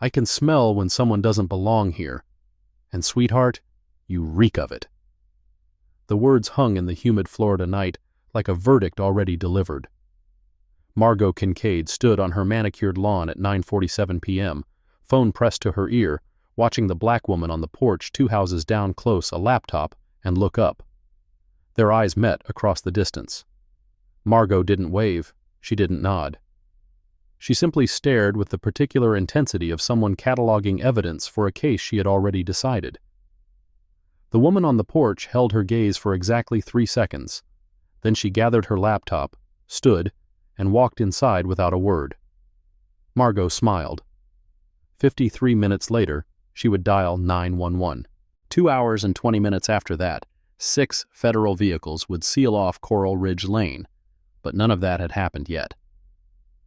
I can smell when someone doesn't belong here. And sweetheart, you reek of it." The words hung in the humid Florida night like a verdict already delivered. Margot Kincaid stood on her manicured lawn at 9:47 p.m., phone pressed to her ear, watching the black woman on the porch 2 houses down close a laptop and look up. Their eyes met across the distance. Margot didn't wave, she didn't nod. She simply stared with the particular intensity of someone cataloging evidence for a case she had already decided. The woman on the porch held her gaze for exactly 3 seconds. Then she gathered her laptop, stood, and walked inside without a word. Margot smiled. 53 minutes later, she would dial 911. 2 hours and 20 minutes after that, 6 federal vehicles would seal off Coral Ridge Lane, but none of that had happened yet.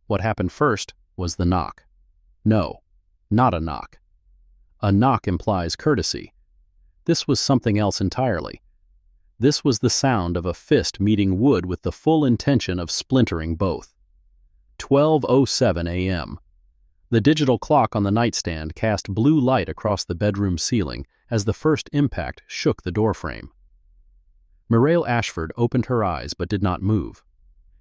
What happened first was the knock. No, not a knock. A knock implies courtesy. This was something else entirely. This was the sound of a fist meeting wood with the full intention of splintering both. 12:07 a.m. The digital clock on the nightstand cast blue light across the bedroom ceiling as the first impact shook the doorframe. Mireille Ashford opened her eyes but did not move.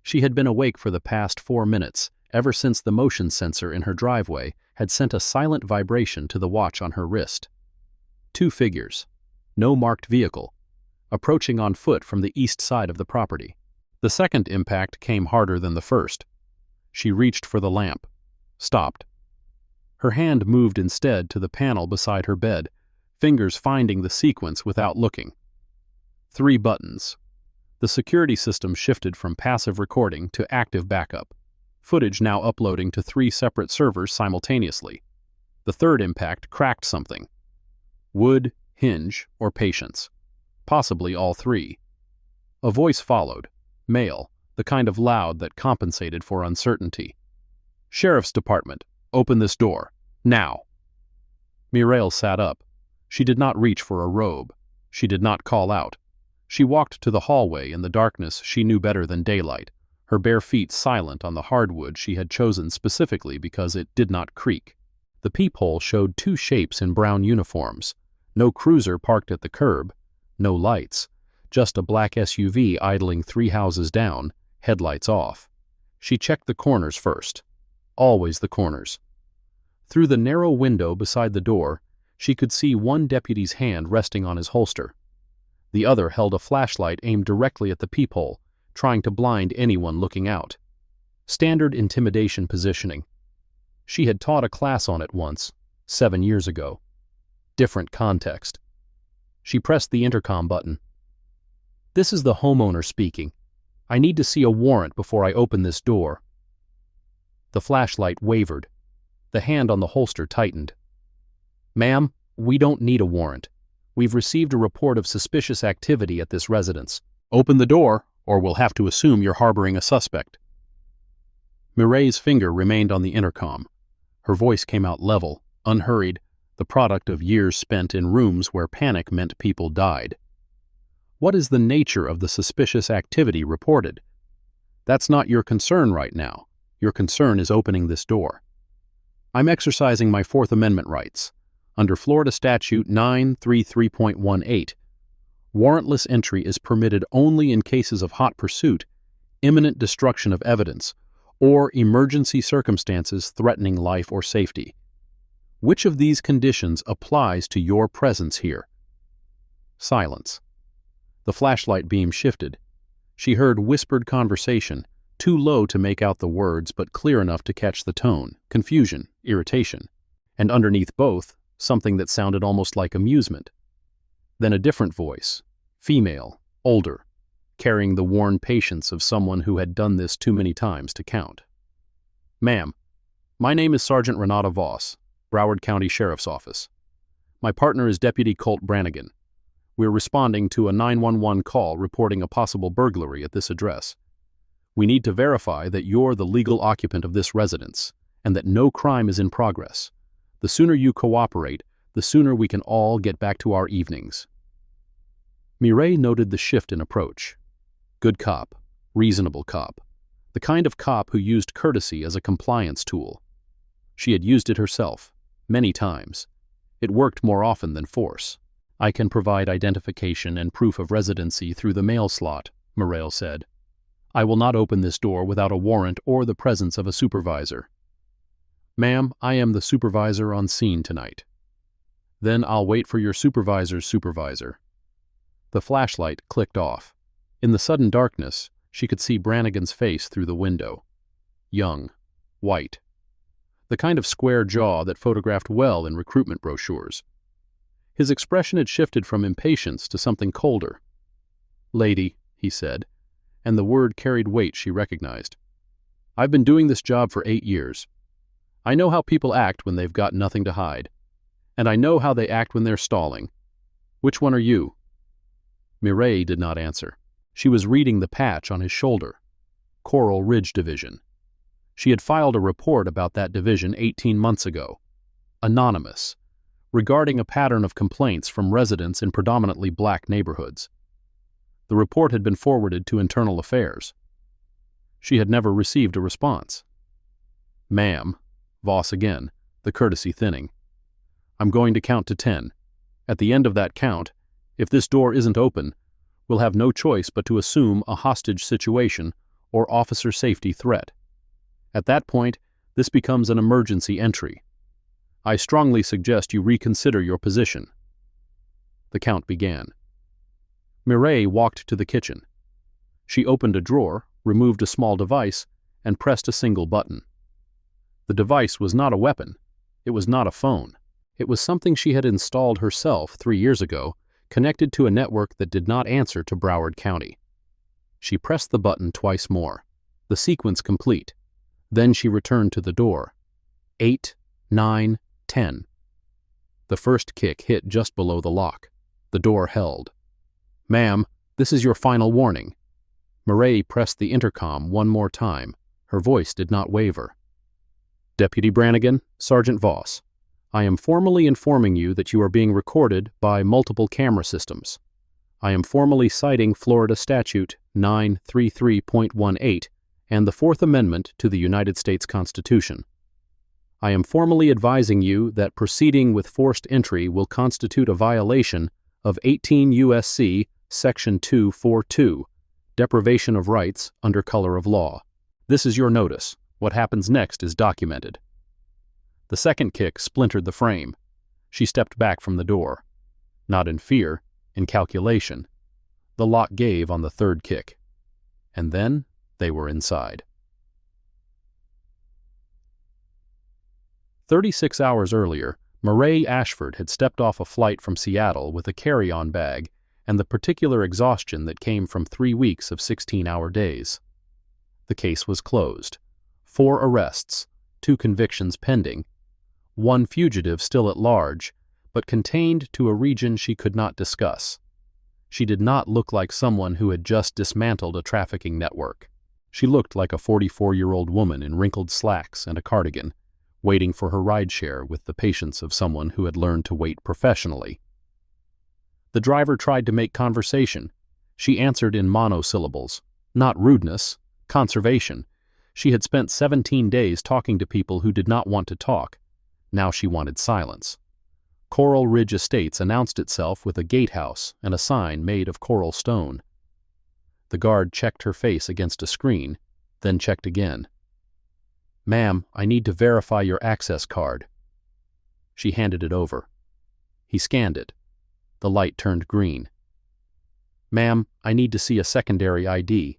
She had been awake for the past 4 minutes, ever since the motion sensor in her driveway had sent a silent vibration to the watch on her wrist. 2 figures, no marked vehicle, approaching on foot from the east side of the property. The second impact came harder than the first. She reached for the lamp, stopped. Her hand moved instead to the panel beside her bed, fingers finding the sequence without looking. 3 buttons. The security system shifted from passive recording to active backup, footage now uploading to 3 separate servers simultaneously. The third impact cracked something. Wood, hinge, or patience. Possibly all 3. A voice followed, male, the kind of loud that compensated for uncertainty. "Sheriff's Department, open this door, now." Mireille sat up. She did not reach for a robe. She did not call out. She walked to the hallway in the darkness she knew better than daylight, her bare feet silent on the hardwood she had chosen specifically because it did not creak. The peephole showed 2 shapes in brown uniforms. No cruiser parked at the curb, no lights, just a black SUV idling 3 houses down, headlights off. She checked the corners first. Always the corners. Through the narrow window beside the door, she could see one deputy's hand resting on his holster. The other held a flashlight aimed directly at the peephole, trying to blind anyone looking out. Standard intimidation positioning. She had taught a class on it once, 7 years ago. Different context. She pressed the intercom button. "This is the homeowner speaking. I need to see a warrant before I open this door." The flashlight wavered. The hand on the holster tightened. "Ma'am, we don't need a warrant. We've received a report of suspicious activity at this residence. Open the door, or we'll have to assume you're harboring a suspect." Mireille's finger remained on the intercom. Her voice came out level, unhurried, the product of years spent in rooms where panic meant people died. "What is the nature of the suspicious activity reported? That's not your concern right now. Your concern is opening this door. I'm exercising my Fourth Amendment rights. Under Florida Statute 933.18, warrantless entry is permitted only in cases of hot pursuit, imminent destruction of evidence, or emergency circumstances threatening life or safety. Which of these conditions applies to your presence here?" Silence. The flashlight beam shifted. She heard whispered conversation, too low to make out the words but clear enough to catch the tone, confusion, irritation. And underneath both, something that sounded almost like amusement. Then a different voice, female, older, carrying the worn patience of someone who had done this too many times to count. "Ma'am, my name is Sergeant Renata Voss, Broward County Sheriff's Office. My partner is Deputy Colt Brannigan. We're responding to a 911 call reporting a possible burglary at this address. We need to verify that you're the legal occupant of this residence and that no crime is in progress. The sooner you cooperate, the sooner we can all get back to our evenings." Mireille noted the shift in approach. Good cop, reasonable cop, the kind of cop who used courtesy as a compliance tool. She had used it herself, Many times. It worked more often than force. I can provide identification and proof of residency through the mail slot, Mireille said. I will not open this door without a warrant or the presence of a supervisor. Ma'am, I am the supervisor on scene tonight. Then I'll wait for your supervisor's supervisor. The flashlight clicked off. In the sudden darkness, she could see Brannigan's face through the window. Young, white. The kind of square jaw that photographed well in recruitment brochures. His expression had shifted from impatience to something colder. Lady, he said, and the word carried weight she recognized. I've been doing this job for 8 years. I know how people act when they've got nothing to hide. And I know how they act when they're stalling. Which one are you? Mireille did not answer. She was reading the patch on his shoulder. Coral Ridge Division. She had filed a report about that division 18 months ago. Anonymous. Regarding a pattern of complaints from residents in predominantly black neighborhoods. The report had been forwarded to Internal Affairs. She had never received a response. Ma'am, Voss again, the courtesy thinning. I'm going to count to 10. At the end of that count, if this door isn't open, we'll have no choice but to assume a hostage situation or officer safety threat. At that point, this becomes an emergency entry. I strongly suggest you reconsider your position. The count began. Mireille walked to the kitchen. She opened a drawer, removed a small device, and pressed a single button. The device was not a weapon. It was not a phone. It was something she had installed herself 3 years ago, connected to a network that did not answer to Broward County. She pressed the button twice more. The sequence complete. Then she returned to the door. 8, 9, 10. The first kick hit just below the lock. The door held. Ma'am, this is your final warning. Mireille pressed the intercom one more time. Her voice did not waver. Deputy Brannigan, Sergeant Voss, I am formally informing you that you are being recorded by multiple camera systems. I am formally citing Florida Statute 933.18 and the Fourth Amendment to the United States Constitution. I am formally advising you that proceeding with forced entry will constitute a violation of 18 U.S.C. Section 242, deprivation of rights under color of law. This is your notice. What happens next is documented. The second kick splintered the frame. She stepped back from the door. Not in fear, in calculation. The lock gave on the third kick. And then they were inside. 36 hours earlier, Mireille Ashford had stepped off a flight from Seattle with a carry-on bag and the particular exhaustion that came from 3 weeks of 16-hour days. The case was closed. 4 arrests, 2 convictions pending, 1 fugitive still at large, but contained to a region she could not discuss. She did not look like someone who had just dismantled a trafficking network. She looked like a 44-year-old woman in wrinkled slacks and a cardigan, waiting for her rideshare with the patience of someone who had learned to wait professionally. The driver tried to make conversation. She answered in monosyllables. Not rudeness, conservation. She had spent 17 days talking to people who did not want to talk. Now she wanted silence. Coral Ridge Estates announced itself with a gatehouse and a sign made of coral stone. The guard checked her face against a screen, then checked again. Ma'am, I need to verify your access card. She handed it over. He scanned it. The light turned green. Ma'am, I need to see a secondary ID.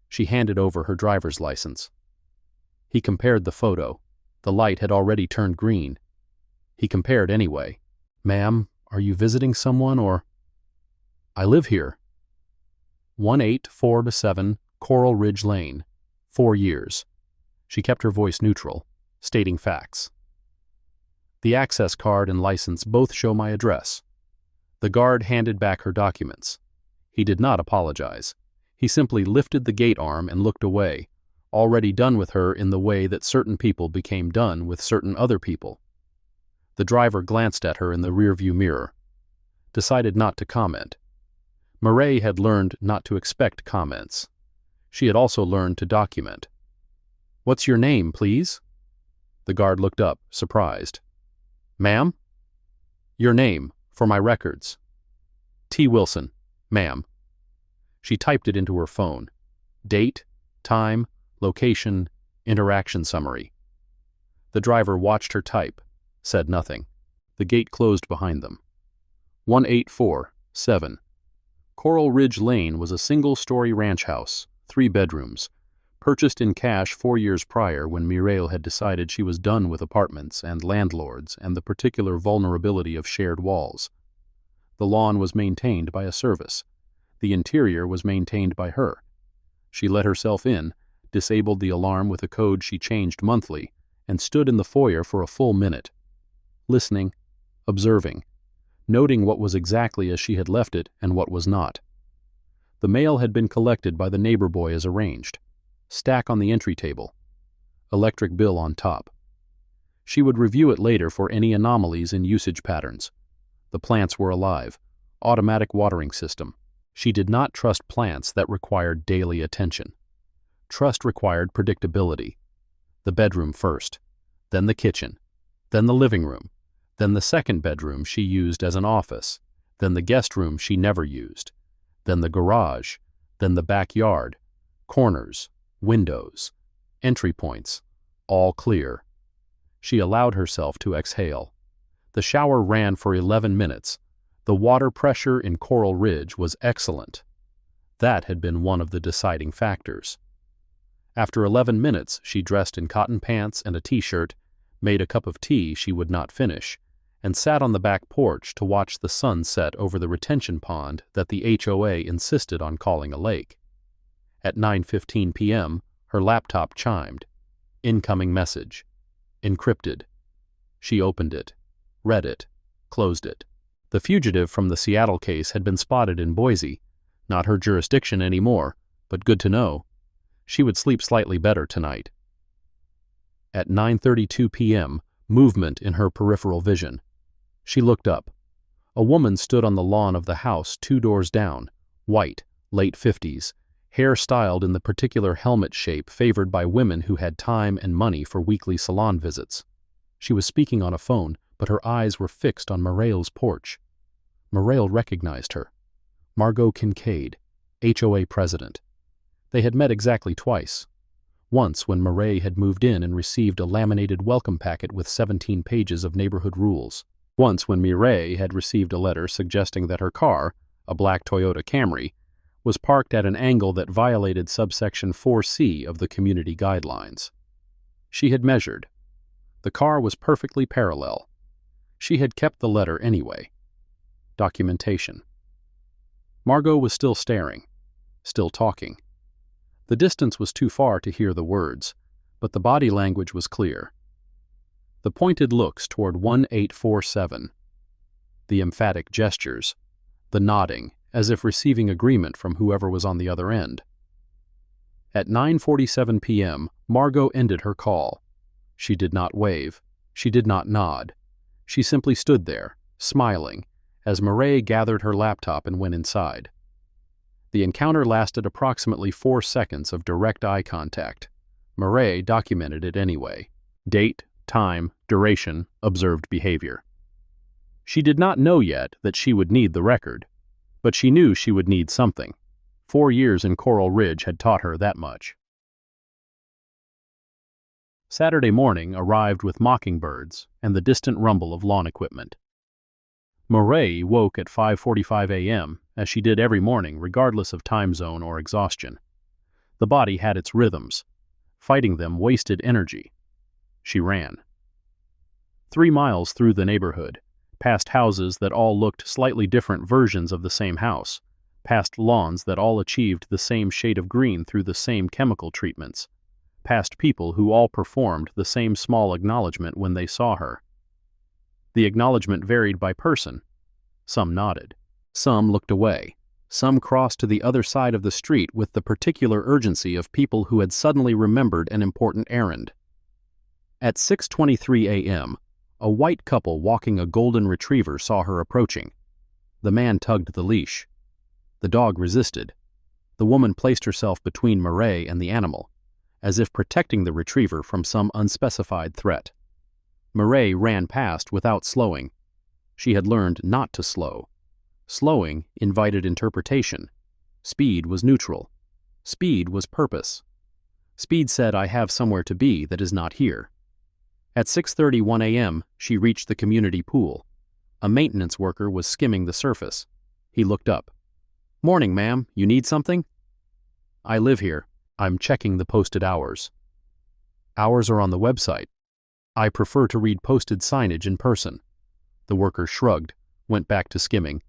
She handed over her driver's license. He compared the photo. The light had already turned green. He compared anyway. Ma'am, are you visiting someone or? I live here. 184-7 Coral Ridge Lane. 4 years. She kept her voice neutral, stating facts. The access card and license both show my address. The guard handed back her documents. He did not apologize. He simply lifted the gate arm and looked away, already done with her in the way that certain people became done with certain other people. The driver glanced at her in the rearview mirror, decided not to comment. Mireille had learned not to expect comments. She had also learned to document. What's your name, please? The guard looked up, surprised. Ma'am? Your name, for my records. T. Wilson, ma'am. She typed it into her phone. Date, time, location, interaction summary. The driver watched her type, said nothing. The gate closed behind them. 1847. Coral Ridge Lane was a single-story ranch house, 3 bedrooms, purchased in cash 4 years prior when Mireille had decided she was done with apartments and landlords and the particular vulnerability of shared walls. The lawn was maintained by a service. The interior was maintained by her. She let herself in, disabled the alarm with a code she changed monthly, and stood in the foyer for a full minute, listening, observing, noting what was exactly as she had left it and what was not. The mail had been collected by the neighbor boy as arranged. Stack on the entry table. Electric bill on top. She would review it later for any anomalies in usage patterns. The plants were alive. Automatic watering system. She did not trust plants that required daily attention. Trust required predictability. The bedroom first, then the kitchen, then the living room, then the second bedroom she used as an office, then the guest room she never used, then the garage, then the backyard, corners, windows, entry points, all clear. She allowed herself to exhale. The shower ran for 11 minutes. The water pressure in Coral Ridge was excellent. That had been one of the deciding factors. After 11 minutes, she dressed in cotton pants and a t-shirt, made a cup of tea she would not finish, and sat on the back porch to watch the sun set over the retention pond that the HOA insisted on calling a lake. At 9:15 p.m., her laptop chimed. Incoming message. Encrypted. She opened it, read it, closed it. The fugitive from the Seattle case had been spotted in Boise. Not her jurisdiction anymore, but good to know. She would sleep slightly better tonight. At 9:32 p.m., movement in her peripheral vision. She looked up. A woman stood on the lawn of the house 2 doors down, white, late 50s, hair styled in the particular helmet shape favored by women who had time and money for weekly salon visits. She was speaking on a phone, but her eyes were fixed on Mireille's porch. Mireille recognized her. Margot Kincaid, HOA president. They had met exactly twice. Once when Mireille had moved in and received a laminated welcome packet with 17 pages of neighborhood rules. Once when Mireille had received a letter suggesting that her car, a black Toyota Camry, was parked at an angle that violated subsection 4C of the community guidelines. She had measured. The car was perfectly parallel. She had kept the letter anyway. Documentation. Margot was still staring, still talking. The distance was too far to hear the words, but the body language was clear. The pointed looks toward 1847. The emphatic gestures. The nodding, as if receiving agreement from whoever was on the other end. At 9:47 p.m., Margot ended her call. She did not wave. She did not nod. She simply stood there, smiling, as Mireille gathered her laptop and went inside. The encounter lasted approximately 4 seconds of direct eye contact. Mireille documented it anyway. Date, time, duration, observed behavior. She did not know yet that she would need the record, but she knew she would need something. 4 years in Coral Ridge had taught her that much. Saturday morning arrived with mockingbirds and the distant rumble of lawn equipment. Mireille woke at 5:45 a.m., as she did every morning regardless of time zone or exhaustion. The body had its rhythms. Fighting them wasted energy. She ran. 3 miles through the neighborhood, past houses that all looked slightly different versions of the same house, past lawns that all achieved the same shade of green through the same chemical treatments, past people who all performed the same small acknowledgement when they saw her. The acknowledgement varied by person. Some nodded. Some looked away. Some crossed to the other side of the street with the particular urgency of people who had suddenly remembered an important errand. At 6:23 a.m., a white couple walking a golden retriever saw her approaching. The man tugged the leash. The dog resisted. The woman placed herself between Mireille and the animal, as if protecting the retriever from some unspecified threat. Mireille ran past without slowing. She had learned not to slow. Slowing invited interpretation. Speed was neutral. Speed was purpose. Speed said, I have somewhere to be that is not here. At 6:31 a.m., she reached the community pool. A maintenance worker was skimming the surface. He looked up. Morning, ma'am. You need something? I live here. I'm checking the posted hours. Hours are on the website. I prefer to read posted signage in person. The worker shrugged, went back to skimming.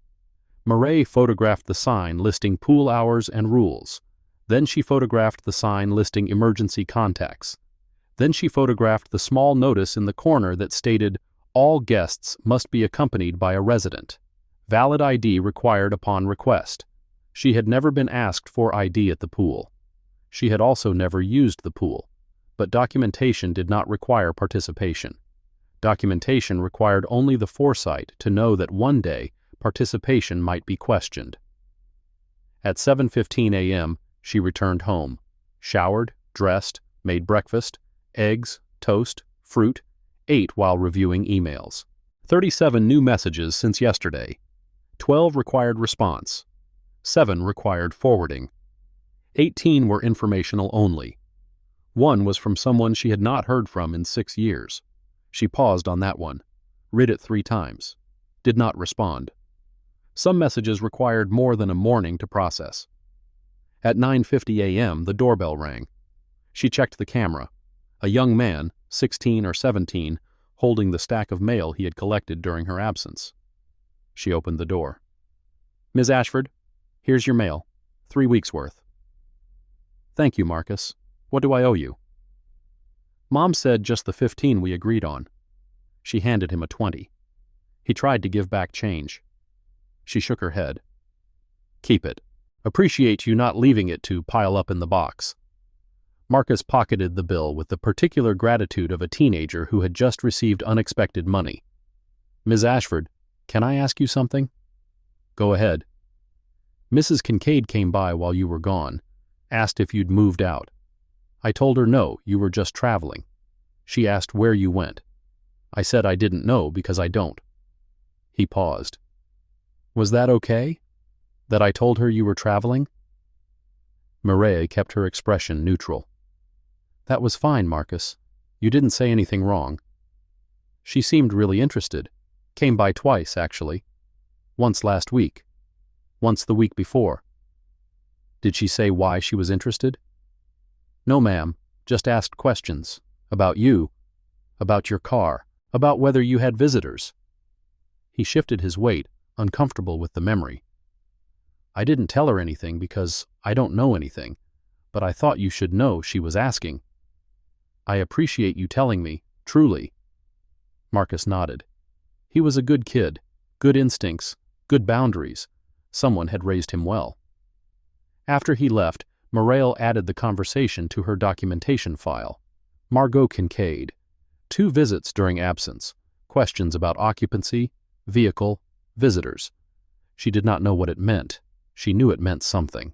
Mireille photographed the sign listing pool hours and rules. Then she photographed the sign listing emergency contacts. Then she photographed the small notice in the corner that stated, all guests must be accompanied by a resident. Valid ID required upon request. She had never been asked for ID at the pool. She had also never used the pool, but documentation did not require participation. Documentation required only the foresight to know that one day participation might be questioned. At 7:15 a.m., she returned home, showered, dressed, made breakfast, eggs, toast, fruit, ate while reviewing emails. 37 new messages since yesterday. 12 required response. 7 required forwarding. 18 were informational only. 1 was from someone she had not heard from in 6 years. She paused on that one, read it 3 times, did not respond. Some messages required more than a morning to process. At 9:50 a.m., the doorbell rang. She checked the camera. A young man, 16 or 17, holding the stack of mail he had collected during her absence. She opened the door. Ms. Ashford, here's your mail, 3 weeks' worth. Thank you, Marcus. What do I owe you? Mom said just the 15 we agreed on. She handed him a 20. He tried to give back change. She shook her head. Keep it. Appreciate you not leaving it to pile up in the box. Marcus pocketed the bill with the particular gratitude of a teenager who had just received unexpected money. Ms. Ashford, can I ask you something? Go ahead. Mrs. Kincaid came by while you were gone, asked if you'd moved out. I told her no, you were just traveling. She asked where you went. I said I didn't know because I don't. He paused. Was that okay? That I told her you were traveling? Mireille kept her expression neutral. That was fine, Marcus. You didn't say anything wrong. She seemed really interested. Came by twice, actually. Once last week. Once the week before. Did she say why she was interested? No, ma'am. Just asked questions. About you. About your car. About whether you had visitors. He shifted his weight, uncomfortable with the memory. I didn't tell her anything because I don't know anything, but I thought you should know she was asking. I appreciate you telling me, truly. Marcus nodded. He was a good kid, good instincts, good boundaries. Someone had raised him well. After he left, Mireille added the conversation to her documentation file. Margot Kincaid. 2 visits during absence. Questions about occupancy, vehicle, visitors. She did not know what it meant. She knew it meant something.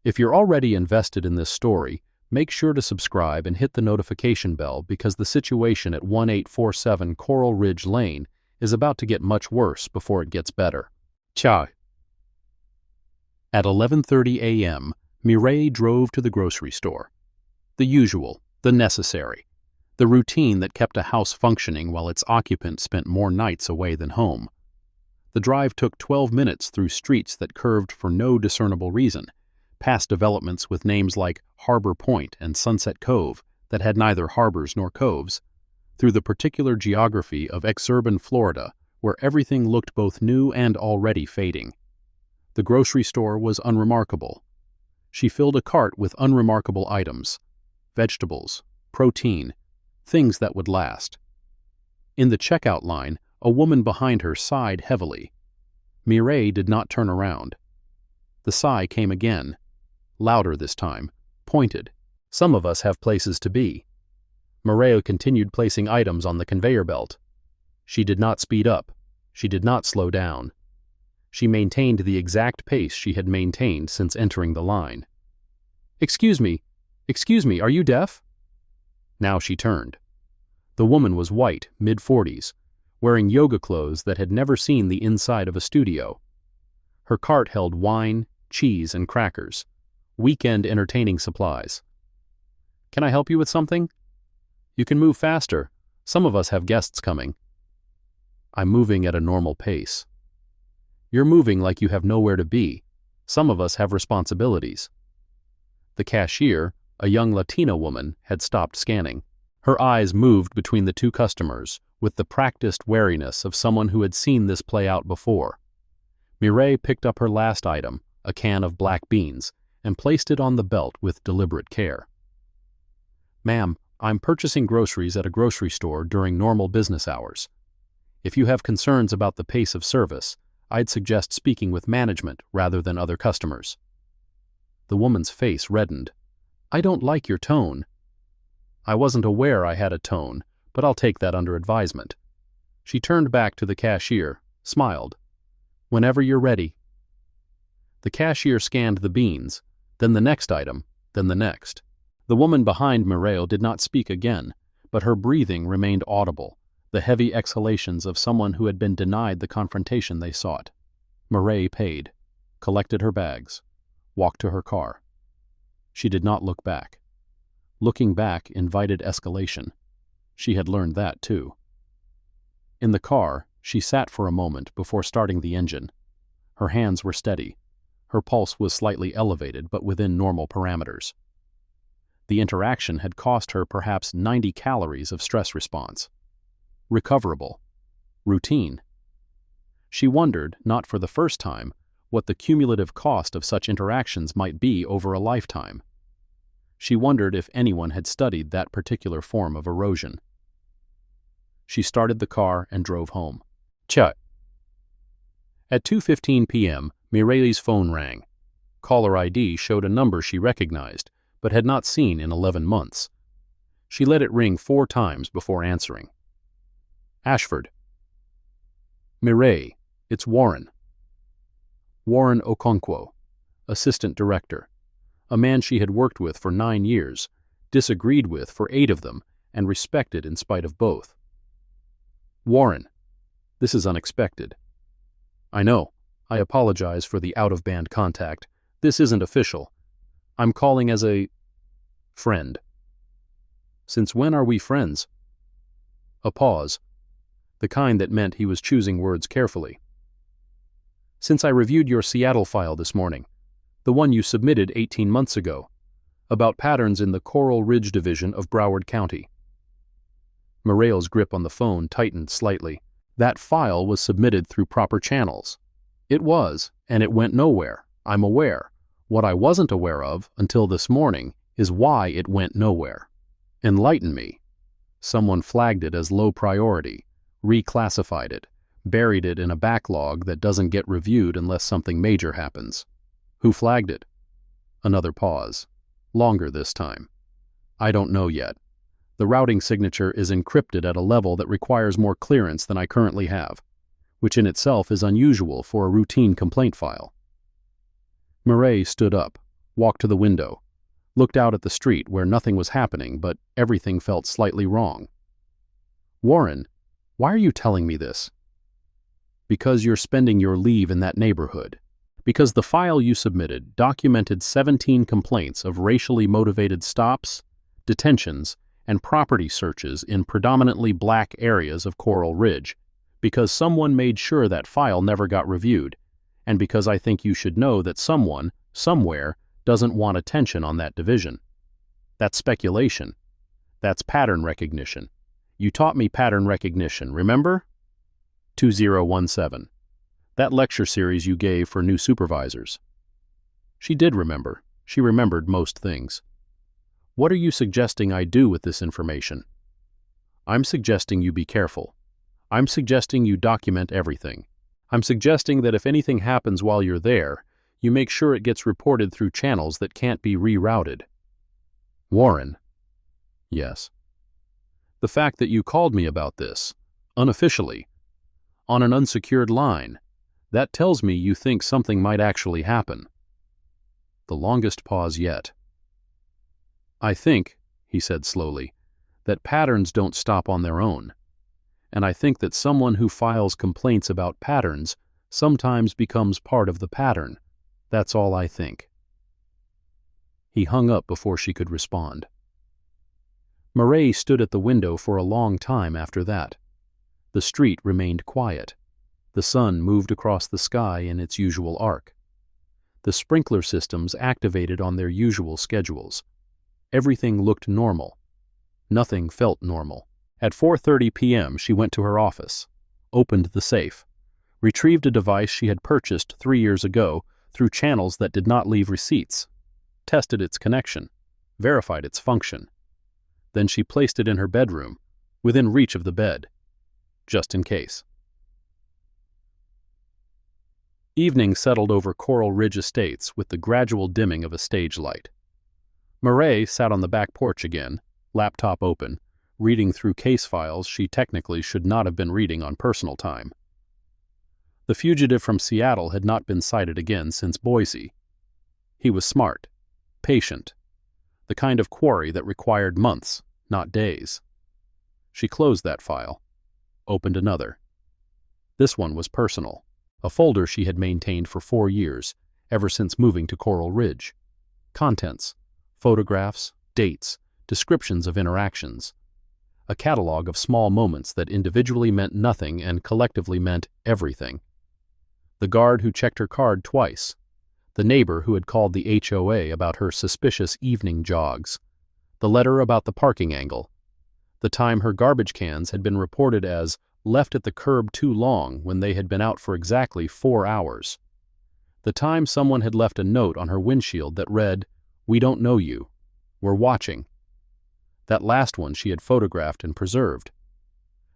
If you're already invested in this story, make sure to subscribe and hit the notification bell because the situation at 1847 Coral Ridge Lane is about to get much worse before it gets better. Ciao. At 11:30 a.m., Mireille drove to the grocery store. The usual, the necessary, the routine that kept a house functioning while its occupant spent more nights away than home. The drive took 12 minutes through streets that curved for no discernible reason, past developments with names like Harbor Point and Sunset Cove that had neither harbors nor coves, through the particular geography of exurban Florida, where everything looked both new and already fading. The grocery store was unremarkable. She filled a cart with unremarkable items, vegetables, protein, things that would last. In the checkout line, a woman behind her sighed heavily. Mireille did not turn around. The sigh came again, louder this time, pointed. Some of us have places to be. Mireille continued placing items on the conveyor belt. She did not speed up. She did not slow down. She maintained the exact pace she had maintained since entering the line. Excuse me, are you deaf? Now she turned. The woman was white, mid-40s, wearing yoga clothes that had never seen the inside of a studio. Her cart held wine, cheese, and crackers, weekend entertaining supplies. "Can I help you with something?" "You can move faster. Some of us have guests coming." "I'm moving at a normal pace." "You're moving like you have nowhere to be. Some of us have responsibilities." The cashier, a young Latina woman, had stopped scanning. Her eyes moved between the two customers with the practiced wariness of someone who had seen this play out before. Mireille picked up her last item, a can of black beans, and placed it on the belt with deliberate care. "Ma'am, I'm purchasing groceries at a grocery store during normal business hours. If you have concerns about the pace of service, I'd suggest speaking with management rather than other customers." The woman's face reddened. "I don't like your tone." "I wasn't aware I had a tone, but I'll take that under advisement." She turned back to the cashier, smiled. "Whenever you're ready." The cashier scanned the beans, then the next item, then the next. The woman behind Mireille did not speak again, but her breathing remained audible, the heavy exhalations of someone who had been denied the confrontation they sought. Mireille paid, collected her bags, walked to her car. She did not look back. Looking back invited escalation. She had learned that too. In the car, she sat for a moment before starting the engine. Her hands were steady. Her pulse was slightly elevated but within normal parameters. The interaction had cost her perhaps 90 calories of stress response. Recoverable. Routine. She wondered, not for the first time, what the cumulative cost of such interactions might be over a lifetime. She wondered if anyone had studied that particular form of erosion. She started the car and drove home. Chut. At 2:15 p.m., Mireille's phone rang. Caller ID showed a number she recognized, but had not seen in 11 months. She let it ring 4 times before answering. Ashford. "Mireille, it's Warren." Warren Okonkwo, assistant director, a man she had worked with for 9 years, disagreed with for 8 of them, and respected in spite of both. "Warren, this is unexpected." "I know. I apologize for the out-of-band contact. This isn't official. I'm calling as a friend." "Since when are we friends?" A pause, the kind that meant he was choosing words carefully. "Since I reviewed your Seattle file this morning, the one you submitted 18 months ago, about patterns in the Coral Ridge Division of Broward County." Mireille's grip on the phone tightened slightly. That file was submitted through proper channels. It was, and it went nowhere. I'm aware. What I wasn't aware of, until this morning, is why it went nowhere. Enlighten me. Someone flagged it as low priority, reclassified it, buried it in a backlog that doesn't get reviewed unless something major happens. Who flagged it? Another pause. Longer this time. I don't know yet. The routing signature is encrypted at a level that requires more clearance than I currently have, which in itself is unusual for a routine complaint file. Mireille stood up, walked to the window, looked out at the street where nothing was happening, but everything felt slightly wrong. "Warren, why are you telling me this?" "Because you're spending your leave in that neighborhood. Because the file you submitted documented 17 complaints of racially motivated stops, detentions, and property searches in predominantly black areas of Coral Ridge, because someone made sure that file never got reviewed, and because I think you should know that someone, somewhere, doesn't want attention on that division. That's speculation. That's pattern recognition. You taught me pattern recognition, remember? 2017. That lecture series you gave for new supervisors." She did remember. She remembered most things. "What are you suggesting I do with this information?" "I'm suggesting you be careful. I'm suggesting you document everything. I'm suggesting that if anything happens while you're there, you make sure it gets reported through channels that can't be rerouted." "Warren." "Yes." "The fact that you called me about this, unofficially, on an unsecured line, that tells me you think something might actually happen." The longest pause yet. "I think," he said slowly, that patterns don't stop on their own. And I think that someone who files complaints about patterns sometimes becomes part of the pattern. That's all I think." He hung up before she could respond. Mireille stood at the window for a long time after that. The street remained quiet. The sun moved across the sky in its usual arc. The sprinkler systems activated on their usual schedules. Everything looked normal. Nothing felt normal. At 4:30 p.m. she went to her office, opened the safe, retrieved a device she had purchased 3 years ago through channels that did not leave receipts, tested its connection, verified its function. Then she placed it in her bedroom, within reach of the bed, just in case. Evening settled over Coral Ridge Estates with the gradual dimming of a stage light. Mireille sat on the back porch again, laptop open, reading through case files she technically should not have been reading on personal time. The fugitive from Seattle had not been sighted again since Boise. He was smart, patient, the kind of quarry that required months, not days. She closed that file, opened another. This one was personal, a folder she had maintained for 4 years, ever since moving to Coral Ridge. Contents, photographs, dates, descriptions of interactions. A catalog of small moments that individually meant nothing and collectively meant everything. The guard who checked her card twice. The neighbor who had called the HOA about her suspicious evening jogs. The letter about the parking angle. The time her garbage cans had been reported as left at the curb too long when they had been out for exactly 4 hours. The time someone had left a note on her windshield that read, "We don't know you. We're watching." That last one she had photographed and preserved.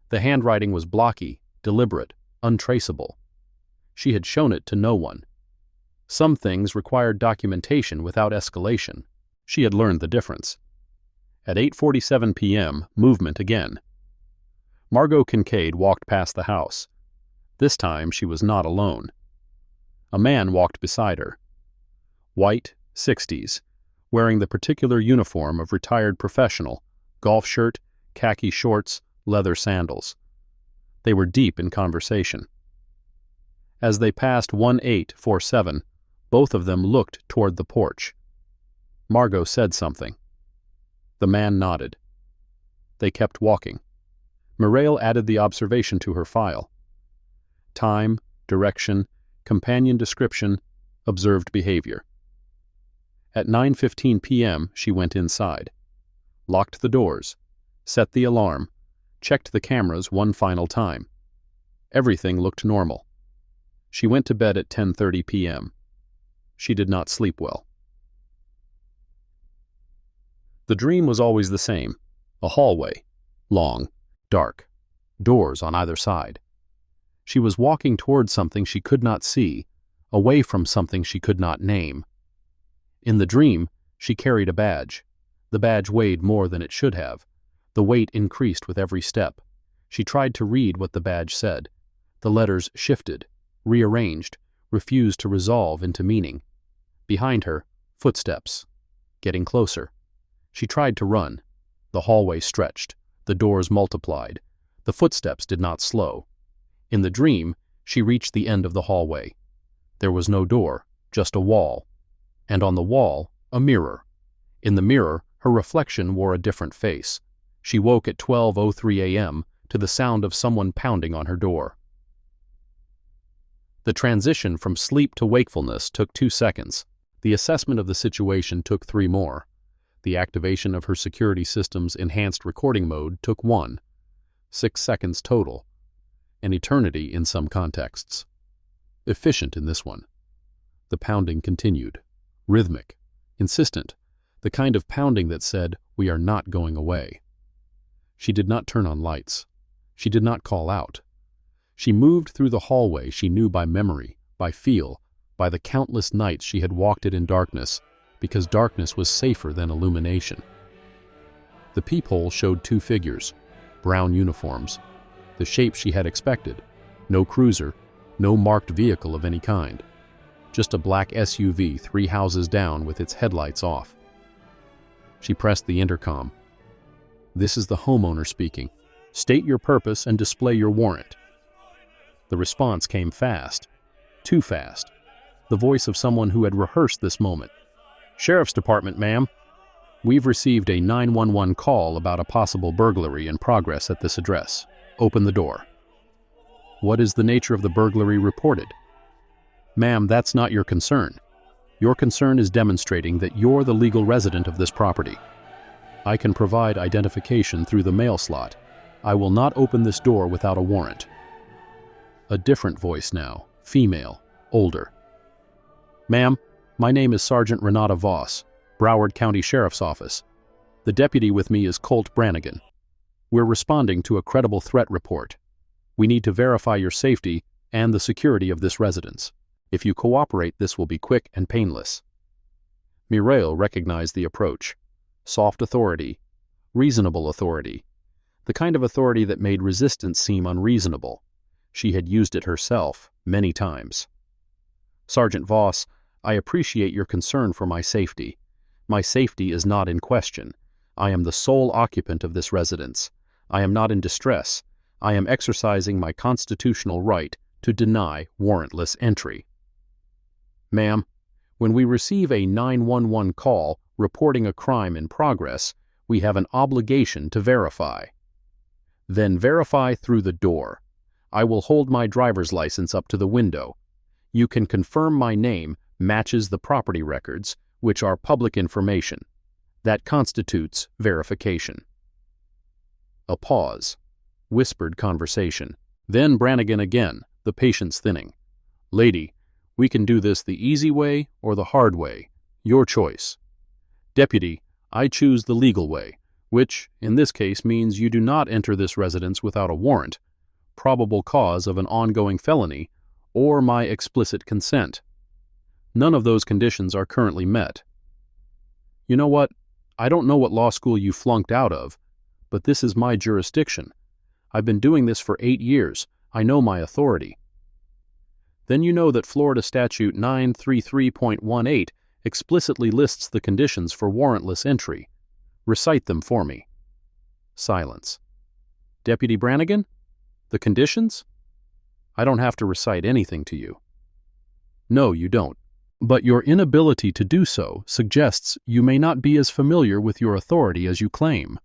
The handwriting was blocky, deliberate, untraceable. She had shown it to no one. Some things required documentation without escalation. She had learned the difference. At 8:47 p.m., movement again. Margot Kincaid walked past the house. This time she was not alone. A man walked beside her. White, 60s, wearing the particular uniform of retired professional, golf shirt, khaki shorts, leather sandals. They were deep in conversation. As they passed 1847, both of them looked toward the porch. Margot said something. The man nodded. They kept walking. Mireille added the observation to her file. Time, direction, companion description, observed behavior. At 9:15 p.m. she went inside, locked the doors, set the alarm, checked the cameras one final time. Everything looked normal. She went to bed at 10:30 p.m. She did not sleep well. The dream was always the same. A hallway, long, dark, doors on either side. She was walking toward something she could not see, away from something she could not name. In the dream, she carried a badge. The badge weighed more than it should have. The weight increased with every step. She tried to read what the badge said. The letters shifted, rearranged, refused to resolve into meaning. Behind her, footsteps. Getting closer. She tried to run. The hallway stretched. The doors multiplied. The footsteps did not slow. In the dream, she reached the end of the hallway. There was no door, just a wall. And on the wall, a mirror. In the mirror, her reflection wore a different face. She woke at 12:03 a.m. to the sound of someone pounding on her door. The transition from sleep to wakefulness took 2 seconds. The assessment of the situation took 3 more. The activation of her security system's enhanced recording mode took 1. 6 seconds total. An eternity in some contexts. Efficient in this one. The pounding continued. Rhythmic. Insistent. The kind of pounding that said, "We are not going away." She did not turn on lights. She did not call out. She moved through the hallway she knew by memory, by feel, by the countless nights she had walked it in darkness, because darkness was safer than illumination. The peephole showed 2 figures, brown uniforms, the shape she had expected. No cruiser, no marked vehicle of any kind. Just a black SUV 3 houses down with its headlights off. She pressed the intercom. This is the homeowner speaking. State your purpose and display your warrant. The response came fast. Too fast. The voice of someone who had rehearsed this moment. Sheriff's Department, ma'am. We've received a 911 call about a possible burglary in progress at this address. Open the door. What is the nature of the burglary reported? Ma'am, that's not your concern. Your concern is demonstrating that you're the legal resident of this property. I can provide identification through the mail slot. I will not open this door without a warrant. A different voice now, female, older. Ma'am, my name is Sergeant Renata Voss, Broward County Sheriff's Office. The deputy with me is Colt Brannigan. We're responding to a credible threat report. We need to verify your safety and the security of this residence. If you cooperate, this will be quick and painless. Mireille recognized the approach. Soft authority, reasonable authority, the kind of authority that made resistance seem unreasonable. She had used it herself many times. Sergeant Voss, I appreciate your concern for my safety. My safety is not in question. I am the sole occupant of this residence. I am not in distress. I am exercising my constitutional right to deny warrantless entry. Ma'am, when we receive a 911 call reporting a crime in progress, we have an obligation to verify. Then verify through the door. I will hold my driver's license up to the window. You can confirm my name matches the property records, which are public information. That constitutes verification. A pause. Whispered conversation. Then Brannigan again, the patience thinning. Lady, we can do this the easy way or the hard way. Your choice. Deputy, I choose the legal way, which, in this case, means you do not enter this residence without a warrant, probable cause of an ongoing felony, or my explicit consent. None of those conditions are currently met. You know what? I don't know what law school you flunked out of, but this is my jurisdiction. I've been doing this for 8 years. I know my authority. Then you know that Florida Statute 933.18 explicitly lists the conditions for warrantless entry. Recite them for me. Silence. Deputy Brannigan? The conditions? I don't have to recite anything to you. No, you don't. But your inability to do so suggests you may not be as familiar with your authority as you claim.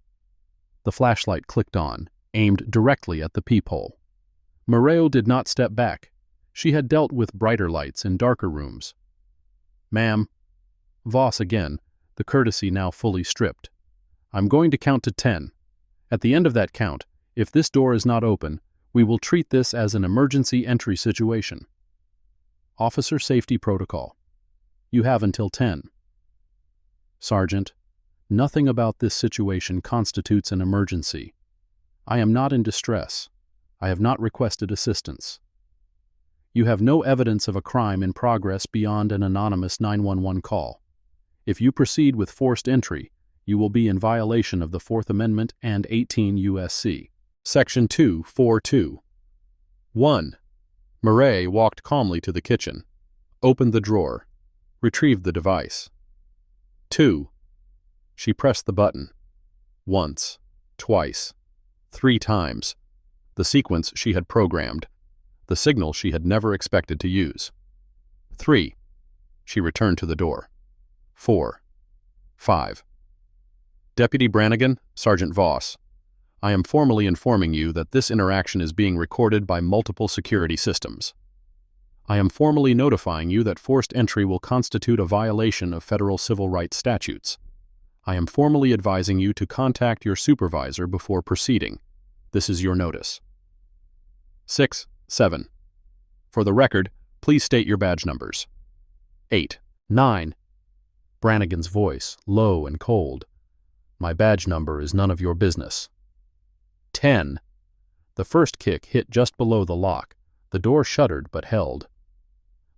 The flashlight clicked on, aimed directly at the peephole. Mireille did not step back. She had dealt with brighter lights in darker rooms. Ma'am. Voss again, the courtesy now fully stripped. I'm going to count to 10. At the end of that count, if this door is not open, we will treat this as an emergency entry situation. Officer Safety Protocol. You have until 10. Sergeant, nothing about this situation constitutes an emergency. I am not in distress. I have not requested assistance. You have no evidence of a crime in progress beyond an anonymous 911 call. If you proceed with forced entry, you will be in violation of the Fourth Amendment and 18 U.S.C. Section 242. 1. Mireille walked calmly to the kitchen, opened the drawer, retrieved the device. 2. She pressed the button. Once, twice, 3 times. The sequence she had programmed. The signal she had never expected to use. 3. She returned to the door. 4. 5. Deputy Brannigan, Sergeant Voss, I am formally informing you that this interaction is being recorded by multiple security systems. I am formally notifying you that forced entry will constitute a violation of federal civil rights statutes. I am formally advising you to contact your supervisor before proceeding. This is your notice. 6. 7. For the record, please state your badge numbers. 8. 9. Brannigan's voice, low and cold. My badge number is none of your business. 10. The first kick hit just below the lock. The door shuddered but held.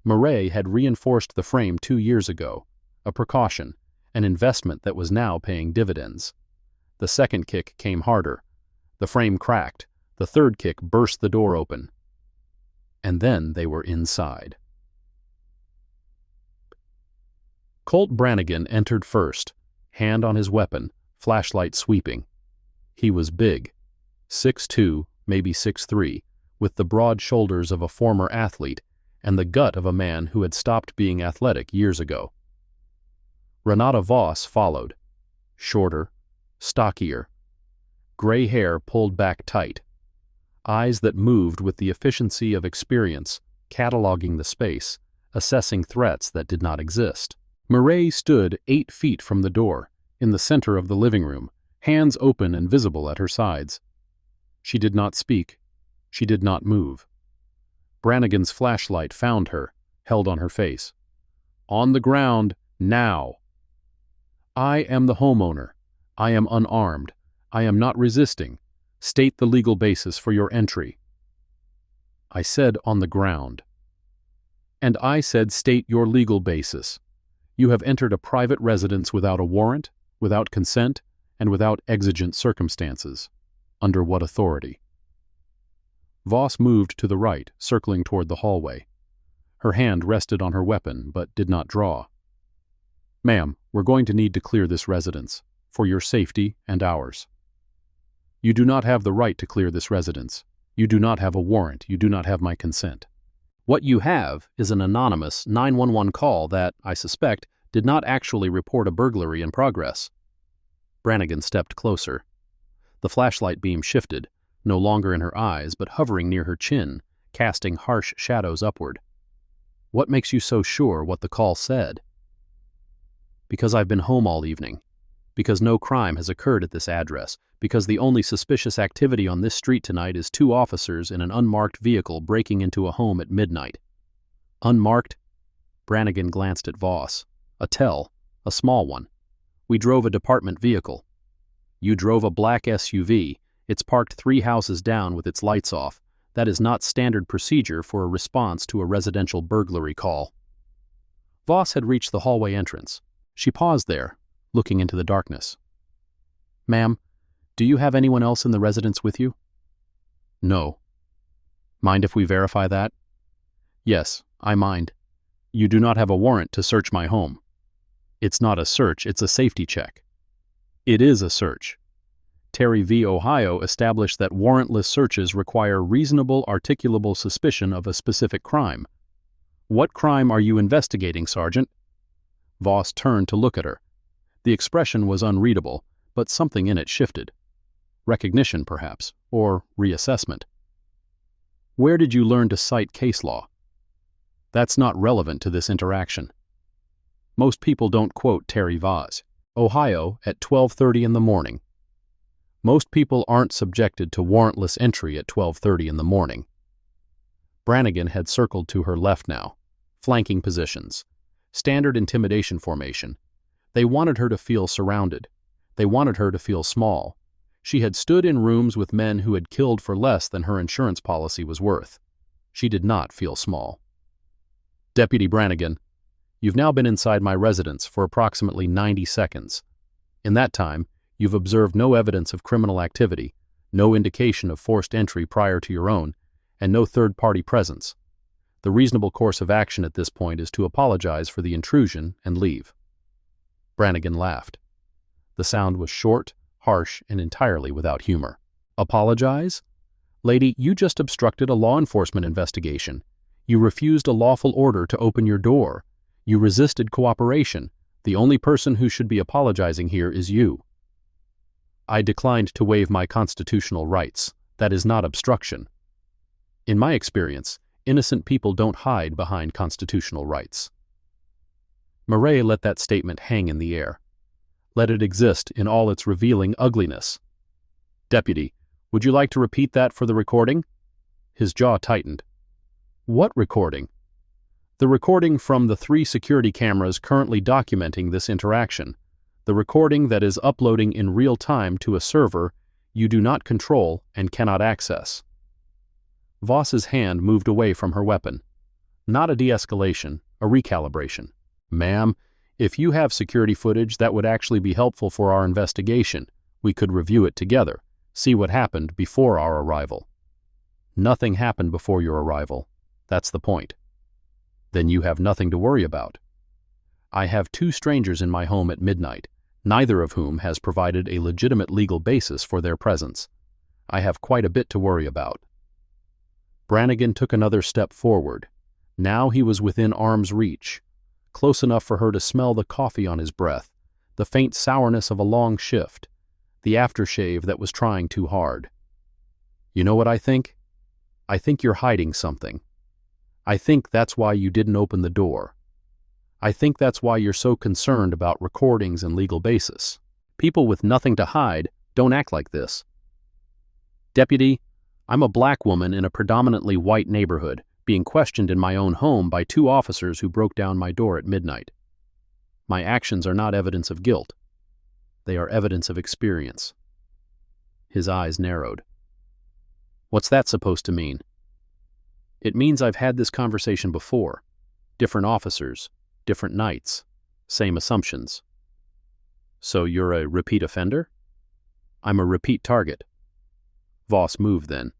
Mireille had reinforced the frame 2 years ago, a precaution, an investment that was now paying dividends. The second kick came harder. The frame cracked. The third kick burst the door open. And then they were inside. Colt Brannigan entered first, hand on his weapon, flashlight sweeping. He was big, 6'2", maybe 6'3", with the broad shoulders of a former athlete and the gut of a man who had stopped being athletic years ago. Renata Voss followed, shorter, stockier, gray hair pulled back tight, eyes that moved with the efficiency of experience, cataloging the space, assessing threats that did not exist. Mireille stood 8 feet from the door, in the center of the living room, hands open and visible at her sides. She did not speak. She did not move. Brannigan's flashlight found her, held on her face. "On the ground, now." "I am the homeowner. I am unarmed. I am not resisting. State the legal basis for your entry." I said on the ground. "And I said state your legal basis. You have entered a private residence without a warrant, without consent, and without exigent circumstances. Under what authority?" Voss moved to the right, circling toward the hallway. Her hand rested on her weapon, but did not draw. "Ma'am, we're going to need to clear this residence, for your safety and ours." "You do not have the right to clear this residence. You do not have a warrant. You do not have my consent. What you have is an anonymous 911 call that, I suspect, did not actually report a burglary in progress." Brannigan stepped closer. The flashlight beam shifted, no longer in her eyes but hovering near her chin, casting harsh shadows upward. "What makes you so sure what the call said?" "Because I've been home all evening. Because no crime has occurred at this address. Because the only suspicious activity on this street tonight is 2 officers in an unmarked vehicle breaking into a home at midnight." "Unmarked?" Brannigan glanced at Voss. "A tell, a small one. We drove a department vehicle." "You drove a black SUV. It's parked 3 houses down with its lights off. That is not standard procedure for a response to a residential burglary call." Voss had reached the hallway entrance. She paused there, looking into the darkness. "Ma'am, do you have anyone else in the residence with you?" "No." "Mind if we verify that?" "Yes, I mind. You do not have a warrant to search my home." "It's not a search, it's a safety check." "It is a search. Terry v. Ohio established that warrantless searches require reasonable articulable suspicion of a specific crime. What crime are you investigating, Sergeant?" Voss turned to look at her. The expression was unreadable, but something in it shifted. Recognition, perhaps, or reassessment. "Where did you learn to cite case law?" "That's not relevant to this interaction." Most people don't quote Terry Vaz. Ohio at 12:30 in the morning. Most people aren't subjected to warrantless entry at 12:30 in the morning. Brannigan had circled to her left now. Flanking positions. Standard intimidation formation. They wanted her to feel surrounded. They wanted her to feel small. She had stood in rooms with men who had killed for less than her insurance policy was worth. She did not feel small. "Deputy Brannigan, you've now been inside my residence for approximately 90 seconds. In that time, you've observed no evidence of criminal activity, no indication of forced entry prior to your own, and no third-party presence. The reasonable course of action at this point is to apologize for the intrusion and leave." Brannigan laughed. The sound was short, harsh, and entirely without humor. "Apologize? Lady, you just obstructed a law enforcement investigation. You refused a lawful order to open your door. You resisted cooperation. The only person who should be apologizing here is you." "I declined to waive my constitutional rights. That is not obstruction." "In my experience, innocent people don't hide behind constitutional rights." Mireille let that statement hang in the air. Let it exist in all its revealing ugliness. "Deputy, would you like to repeat that for the recording?" His jaw tightened. "What recording?" "The recording from the 3 security cameras currently documenting this interaction. The recording that is uploading in real time to a server you do not control and cannot access." Voss's hand moved away from her weapon. Not a de-escalation, a recalibration. "Ma'am, if you have security footage that would actually be helpful for our investigation, we could review it together, see what happened before our arrival." "Nothing happened before your arrival. That's the point." "Then you have nothing to worry about." "I have 2 strangers in my home at midnight. neither of whom has provided a legitimate legal basis for their presence. I have quite a bit to worry about. Brannigan took another step forward. Now he was within arm's reach, close enough for her to smell the coffee on his breath, the faint sourness of a long shift, the aftershave that was trying too hard. You know what I think? I think you're hiding something. I think that's why you didn't open the door. I think that's why you're so concerned about recordings and legal basis. People with nothing to hide don't act like this. Deputy, I'm a black woman in a predominantly white neighborhood, being questioned in my own home by 2 officers who broke down my door at midnight. My actions are not evidence of guilt. They are evidence of experience. His eyes narrowed. What's that supposed to mean? It means I've had this conversation before. Different officers, different nights, same assumptions. So you're a repeat offender? I'm a repeat target. Voss moved then.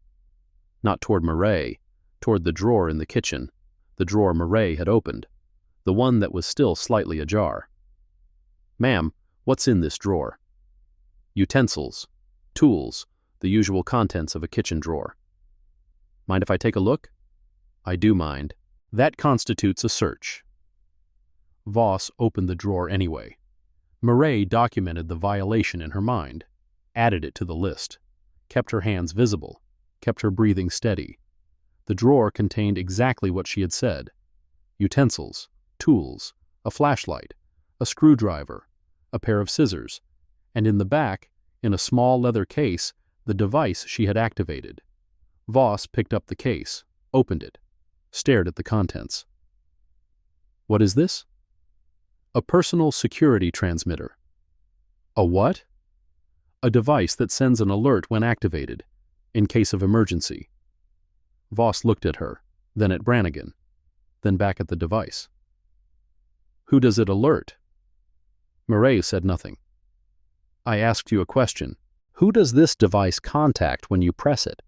Not toward Mireille, toward the drawer in the kitchen, the drawer Mireille had opened, the one that was still slightly ajar. Ma'am, what's in this drawer? Utensils, tools, the usual contents of a kitchen drawer. Mind if I take a look? I do mind. That constitutes a search. Voss opened the drawer anyway. Mireille documented the violation in her mind, added it to the list, kept her hands visible, kept her breathing steady. The drawer contained exactly what she had said. Utensils, tools, a flashlight, a screwdriver, a pair of scissors, and in the back, in a small leather case, the device she had activated. Voss picked up the case, opened it, stared at the contents. What is this? A personal security transmitter. A what? A device that sends an alert when activated, in case of emergency. Voss looked at her, then at Brannigan, then back at the device. Who does it alert? Mireille said nothing. I asked you a question. Who does this device contact when you press it?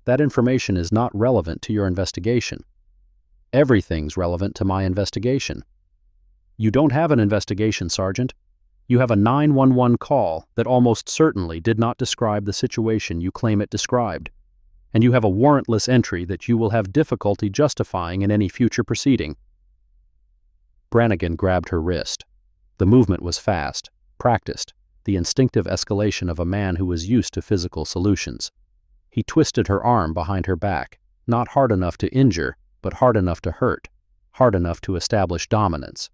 That information is not relevant to your investigation. Everything's relevant to my investigation. You don't have an investigation, Sergeant. You have a 911 call that almost certainly did not describe the situation you claim it described, and you have a warrantless entry that you will have difficulty justifying in any future proceeding. Brannigan grabbed her wrist. The movement was fast, practiced, the instinctive escalation of a man who was used to physical solutions. He twisted her arm behind her back, not hard enough to injure, but hard enough to hurt, hard enough to establish dominance.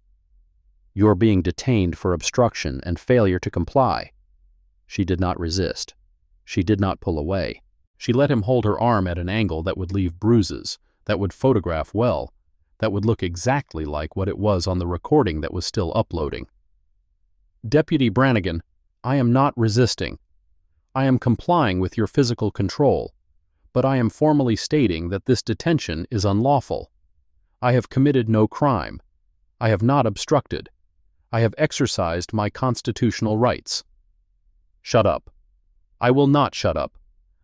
You're being detained for obstruction and failure to comply. She did not resist. She did not pull away. She let him hold her arm at an angle that would leave bruises, that would photograph well, that would look exactly like what it was on the recording that was still uploading. Deputy Brannigan, I am not resisting. I am complying with your physical control, but I am formally stating that this detention is unlawful. I have committed no crime. I have not obstructed. I have exercised my constitutional rights. Shut up. I will not shut up.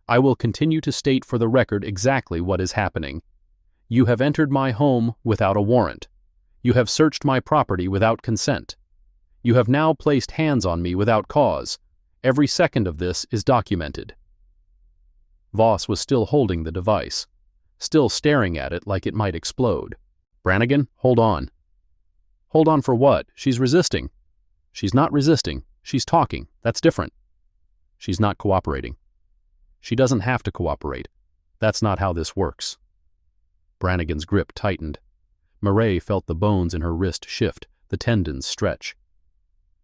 I will continue to state for the record exactly what is happening. You have entered my home without a warrant. You have searched my property without consent. You have now placed hands on me without cause. Every second of this is documented. Voss was still holding the device, still staring at it like it might explode. Brannigan, hold on. Hold on for what? She's resisting. She's not resisting. She's talking. That's different. She's not cooperating. She doesn't have to cooperate. That's not how this works. Brannigan's grip tightened. Mireille felt the bones in her wrist shift, the tendons stretch.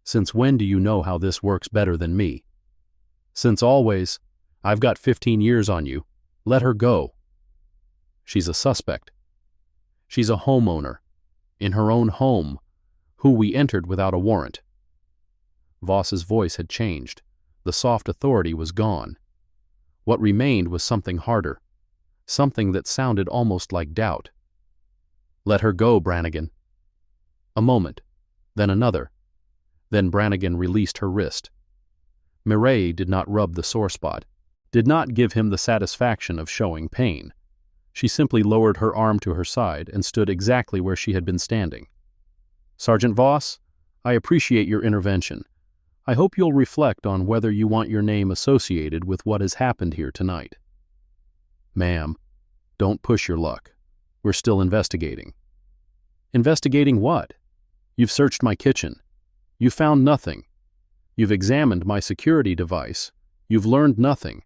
Since when do you know how this works better than me? Since always. I've got 15 years on you. Let her go. She's a suspect. She's a homeowner, in her own home, who we entered without a warrant. Voss's voice had changed. The soft authority was gone. What remained was something harder, something that sounded almost like doubt. Let her go, Brannigan. A moment, then another. Then Brannigan released her wrist. Mireille did not rub the sore spot, did not give him the satisfaction of showing pain. She simply lowered her arm to her side and stood exactly where she had been standing. Sergeant Voss, I appreciate your intervention, I hope you'll reflect on whether you want your name associated with what has happened here tonight. Ma'am, don't push your luck. We're still investigating. Investigating what? You've searched my kitchen. You've found nothing. You've examined my security device. You've learned nothing.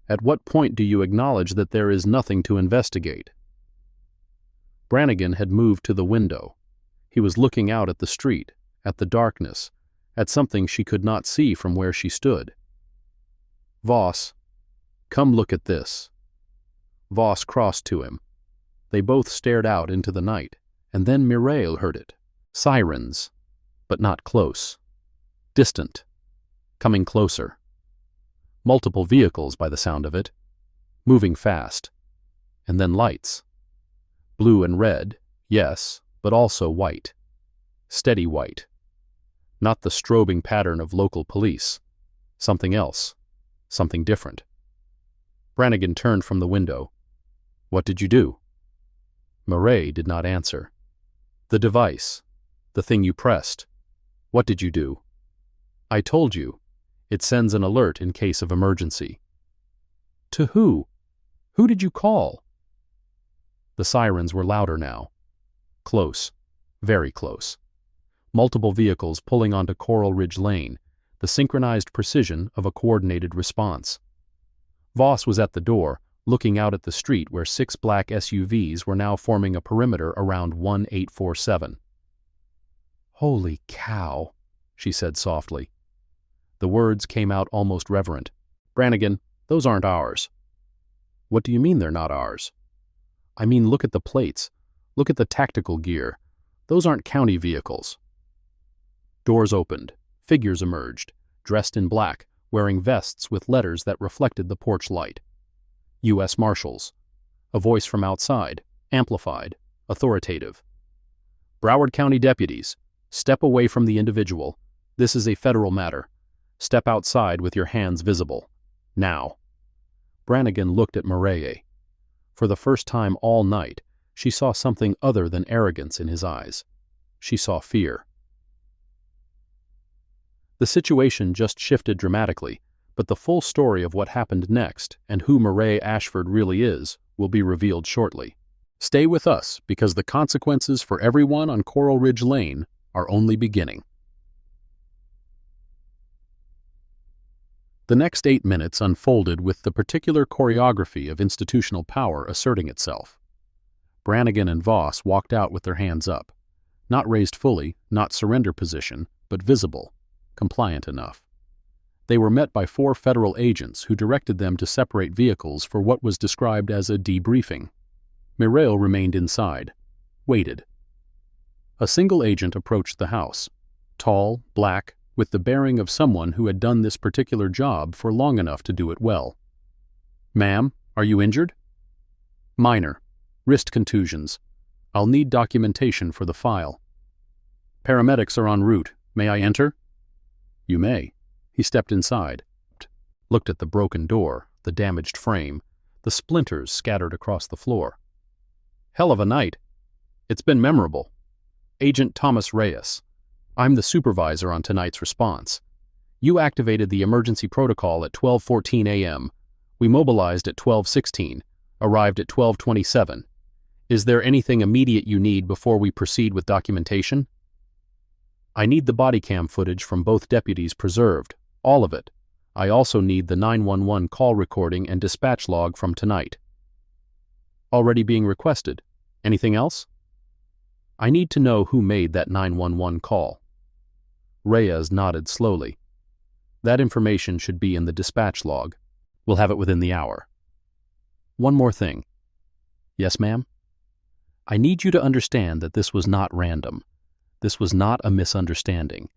At what point do you acknowledge that there is nothing to investigate? Brannigan had moved to the window. He was looking out at the street, at the darkness, at something she could not see from where she stood. Voss, come look at this. Voss crossed to him. They both stared out into the night, and then Mireille heard it. Sirens, but not close. Distant, coming closer. Multiple vehicles by the sound of it, moving fast. And then lights. Blue and red, yes, but also white. Steady white. Not the strobing pattern of local police. Something else. Something different. Brannigan turned from the window. What did you do? Mireille did not answer. The device. The thing you pressed. What did you do? I told you. It sends an alert in case of emergency. To who? Who did you call? The sirens were louder now. Close. Very close. Multiple vehicles pulling onto Coral Ridge Lane, the synchronized precision of a coordinated response. Voss was at the door, looking out at the street where 6 black SUVs were now forming a perimeter around 1847. Holy cow, she said softly. The words came out almost reverent. Brannigan, those aren't ours. What do you mean they're not ours? I mean, look at the plates. Look at the tactical gear. Those aren't county vehicles. Doors opened. Figures emerged, dressed in black, wearing vests with letters that reflected the porch light. U.S. Marshals. A voice from outside, amplified, authoritative. Broward County deputies, step away from the individual. This is a federal matter. Step outside with your hands visible. Now. Brannigan looked at Mireille. For the first time all night, she saw something other than arrogance in his eyes. She saw fear. The situation just shifted dramatically, but the full story of what happened next and who Mireille Ashford really is will be revealed shortly. Stay with us, because the consequences for everyone on Coral Ridge Lane are only beginning. The next 8 minutes unfolded with the particular choreography of institutional power asserting itself. Brannigan and Voss walked out with their hands up, not raised fully, not surrender position, but visible, compliant enough. They were met by 4 federal agents who directed them to separate vehicles for what was described as a debriefing. Mireille remained inside, waited. A single agent approached the house, tall, black, with the bearing of someone who had done this particular job for long enough to do it well. Ma'am, are you injured? Minor. Wrist contusions. I'll need documentation for the file. Paramedics are en route. May I enter? You may. He stepped inside, looked at the broken door, the damaged frame, the splinters scattered across the floor. Hell of a night. It's been memorable. Agent Thomas Reyes. I'm the supervisor on tonight's response. You activated the emergency protocol at 12:14 a.m. We mobilized at 12:16, arrived at 12:27. Is there anything immediate you need before we proceed with documentation? I need the body cam footage from both deputies preserved, all of it. I also need the 911 call recording and dispatch log from tonight. Already being requested. Anything else? I need to know who made that 911 call. Reyes nodded slowly. That information should be in the dispatch log. We'll have it within the hour. One more thing. Yes, ma'am? I need you to understand that this was not random. This was not a misunderstanding.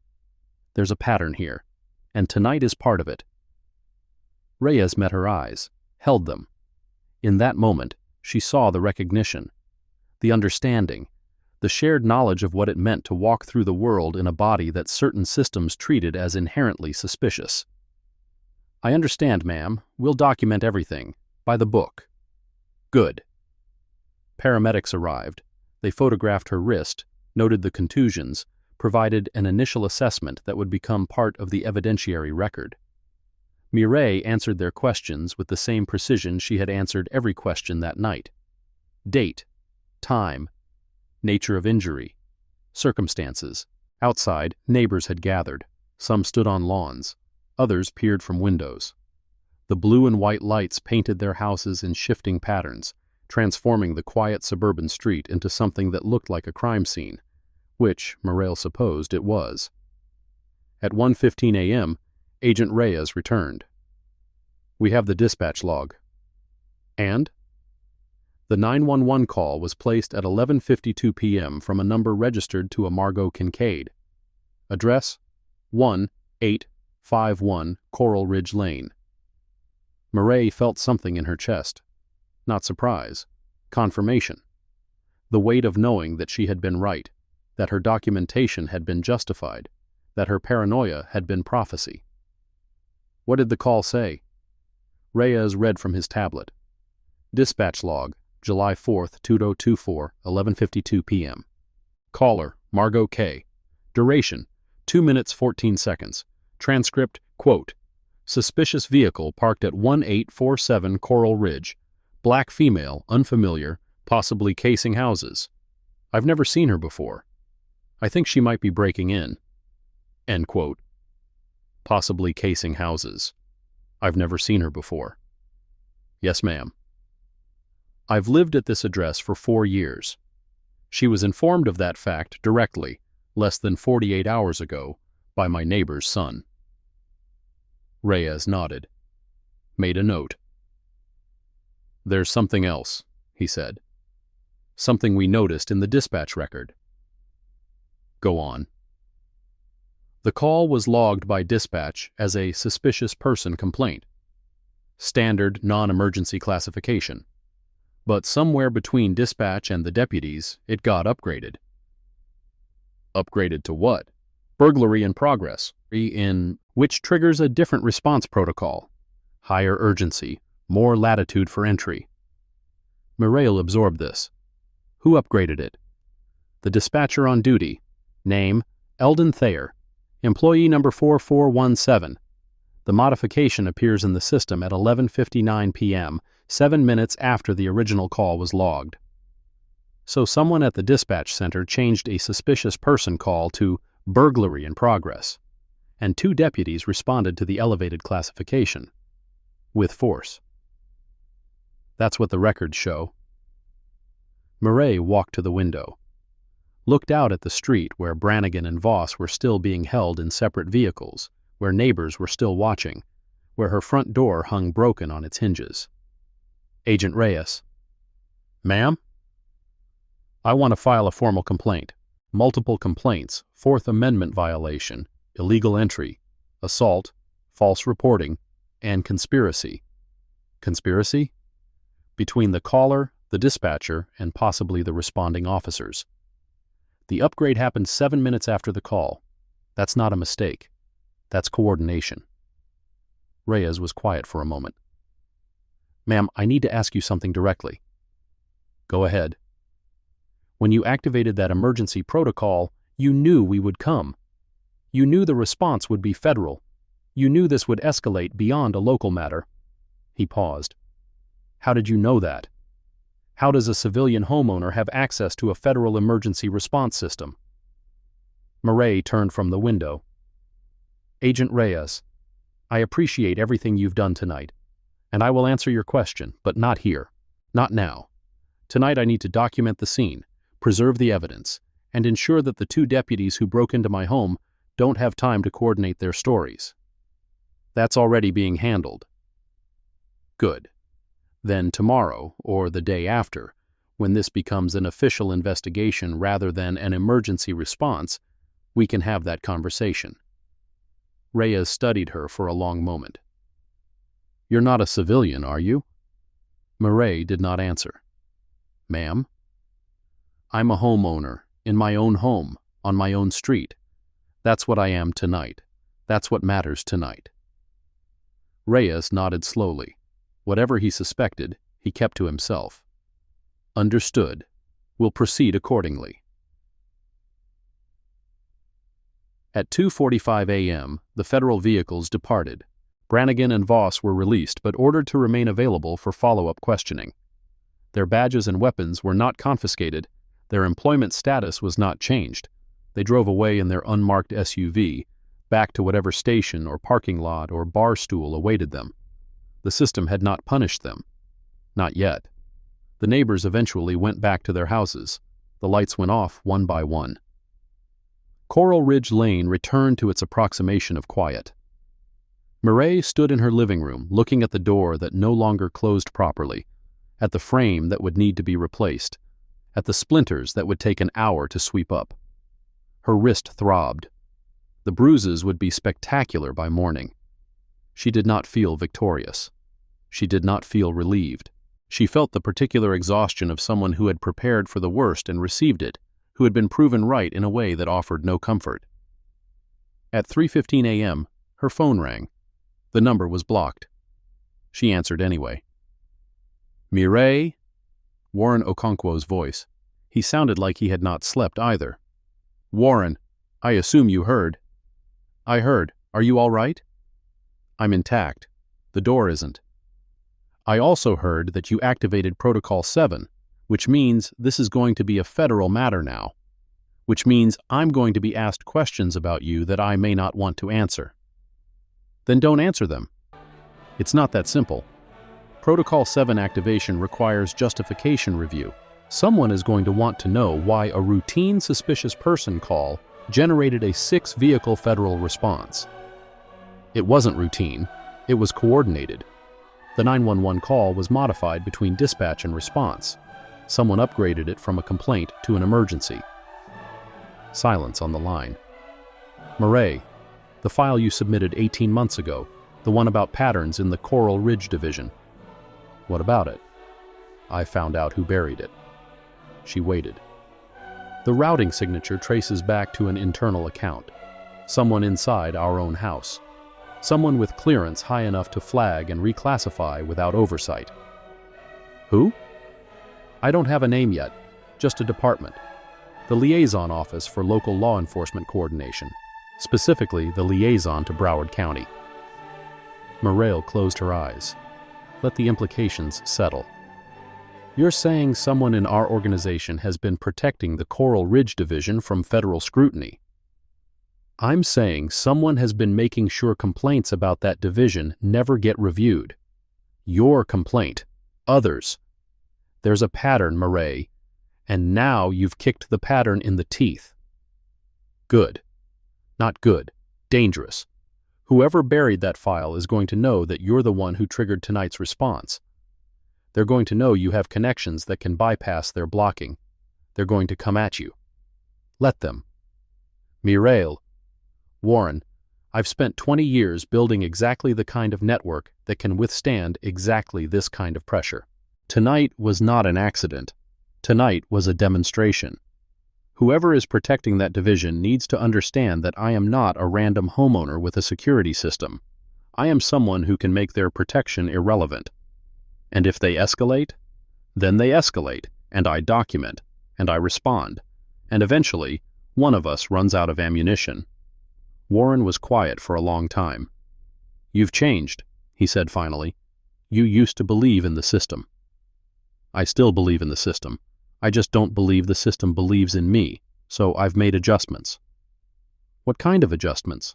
There's a pattern here, and tonight is part of it. Reyes met her eyes, held them. In that moment, she saw the recognition, the understanding, the shared knowledge of what it meant to walk through the world in a body that certain systems treated as inherently suspicious. I understand, ma'am. We'll document everything. By the book. Good. Paramedics arrived. They photographed her wrist, noted the contusions, provided an initial assessment that would become part of the evidentiary record. Mireille answered their questions with the same precision she had answered every question that night. Date, time, nature of injury, circumstances. Outside, neighbors had gathered. Some stood on lawns. Others peered from windows. The blue and white lights painted their houses in shifting patterns, transforming the quiet suburban street into something that looked like a crime scene, which Mireille supposed it was. At 1:15 a.m., Agent Reyes returned. "We have the dispatch log." "And?" "The 911 call was placed at 11:52 p.m. from a number registered to a Margot Kincaid. Address: 1851 Coral Ridge Lane." Mireille felt something in her chest. Not surprise. Confirmation. The weight of knowing that she had been right, that her documentation had been justified, that her paranoia had been prophecy. What did the call say? Reyes read from his tablet. Dispatch log, July 4th, 2024, 11:52 p.m. Caller, Margot K. Duration, 2 minutes 14 seconds. Transcript, quote, "Suspicious vehicle parked at 1847 Coral Ridge. Black female, unfamiliar, possibly casing houses. I've never seen her before. I think she might be breaking in." End quote. Possibly casing houses. I've never seen her before. Yes, ma'am. I've lived at this address for 4 years. She was informed of that fact directly, less than 48 hours ago, by my neighbor's son. Reyes nodded. Made a note. "There's something else," he said. "Something we noticed in the dispatch record." Go on. The call was logged by dispatch as a suspicious person complaint. Standard non-emergency classification. But somewhere between dispatch and the deputies, it got upgraded. Upgraded to what? Burglary-in-progress, which triggers a different response protocol. Higher urgency, more latitude for entry. Mireille absorbed this. Who upgraded it? The dispatcher on duty. Name, Eldon Thayer. Employee number 4417. The modification appears in the system at 11:59 p.m., 7 minutes after the original call was logged. So someone at the dispatch center changed a suspicious person call to burglary in progress, and 2 deputies responded to the elevated classification. With force. That's what the records show. Mireille walked to the window, looked out at the street where Brannigan and Voss were still being held in separate vehicles, where neighbors were still watching, where her front door hung broken on its hinges. Agent Reyes. "Ma'am? I want to file a formal complaint. Multiple complaints, 4th Amendment violation, illegal entry, assault, false reporting, and conspiracy." Conspiracy? Between the caller, the dispatcher, and possibly the responding officers. The upgrade happened 7 minutes after the call. That's not a mistake. That's coordination. Reyes was quiet for a moment. "Ma'am, I need to ask you something directly." "Go ahead." "When you activated that emergency protocol, you knew we would come. You knew the response would be federal. You knew this would escalate beyond a local matter." He paused. "How did you know that? How does a civilian homeowner have access to a federal emergency response system?" Mireille turned from the window. "Agent Reyes, I appreciate everything you've done tonight, and I will answer your question, but not here. Not now. Tonight I need to document the scene, preserve the evidence, and ensure that the 2 deputies who broke into my home don't have time to coordinate their stories. That's already being handled." Good. Then tomorrow, or the day after, when this becomes an official investigation rather than an emergency response, we can have that conversation. Reyes studied her for a long moment. "You're not a civilian, are you?" Mireille did not answer. "Ma'am?" "I'm a homeowner, in my own home, on my own street. That's what I am tonight. That's what matters tonight." Reyes nodded slowly. Whatever he suspected, he kept to himself. "Understood. We'll proceed accordingly." At 2:45 a.m., the federal vehicles departed. Brannigan and Voss were released but ordered to remain available for follow-up questioning. Their badges and weapons were not confiscated. Their employment status was not changed. They drove away in their unmarked SUV, back to whatever station or parking lot or bar stool awaited them. The system had not punished them. Not yet. The neighbors eventually went back to their houses. The lights went off one by one. Coral Ridge Lane returned to its approximation of quiet. Mireille stood in her living room, looking at the door that no longer closed properly, at the frame that would need to be replaced, at the splinters that would take an hour to sweep up. Her wrist throbbed. The bruises would be spectacular by morning. She did not feel victorious. She did not feel relieved. She felt the particular exhaustion of someone who had prepared for the worst and received it, who had been proven right in a way that offered no comfort. At 3:15 a.m., her phone rang. The number was blocked. She answered anyway. Mireille? Warren Okonkwo's voice. He sounded like he had not slept either. Warren, I assume you heard. I heard. Are you all right? I'm intact. The door isn't. I also heard that you activated Protocol 7, which means this is going to be a federal matter now, which means I'm going to be asked questions about you that I may not want to answer. Then don't answer them. It's not that simple. Protocol 7 activation requires justification review. Someone is going to want to know why a routine suspicious person call generated a 6-vehicle federal response. It wasn't routine, it was coordinated. The 911 call was modified between dispatch and response. Someone upgraded it from a complaint to an emergency. Silence on the line. Mireille, the file you submitted 18 months ago, the one about patterns in the Coral Ridge Division. What about it? I found out who buried it. She waited. The routing signature traces back to an internal account. Someone inside our own house. Someone with clearance high enough to flag and reclassify without oversight. Who? I don't have a name yet, just a department. The Liaison Office for Local Law Enforcement Coordination, specifically the liaison to Broward County. Mireille closed her eyes. Let the implications settle. You're saying someone in our organization has been protecting the Coral Ridge Division from federal scrutiny. I'm saying someone has been making sure complaints about that division never get reviewed. Your complaint. Others. There's a pattern, Mireille, and now you've kicked the pattern in the teeth. Good. Not good. Dangerous. Whoever buried that file is going to know that you're the one who triggered tonight's response. They're going to know you have connections that can bypass their blocking. They're going to come at you. Let them. Mireille. Warren, I've spent 20 years building exactly the kind of network that can withstand exactly this kind of pressure. Tonight was not an accident. Tonight was a demonstration. Whoever is protecting that division needs to understand that I am not a random homeowner with a security system. I am someone who can make their protection irrelevant. And if they escalate, then they escalate, and I document, and I respond, and eventually, one of us runs out of ammunition. Warren was quiet for a long time. You've changed, he said finally. You used to believe in the system. I still believe in the system. I just don't believe the system believes in me, so I've made adjustments. What kind of adjustments?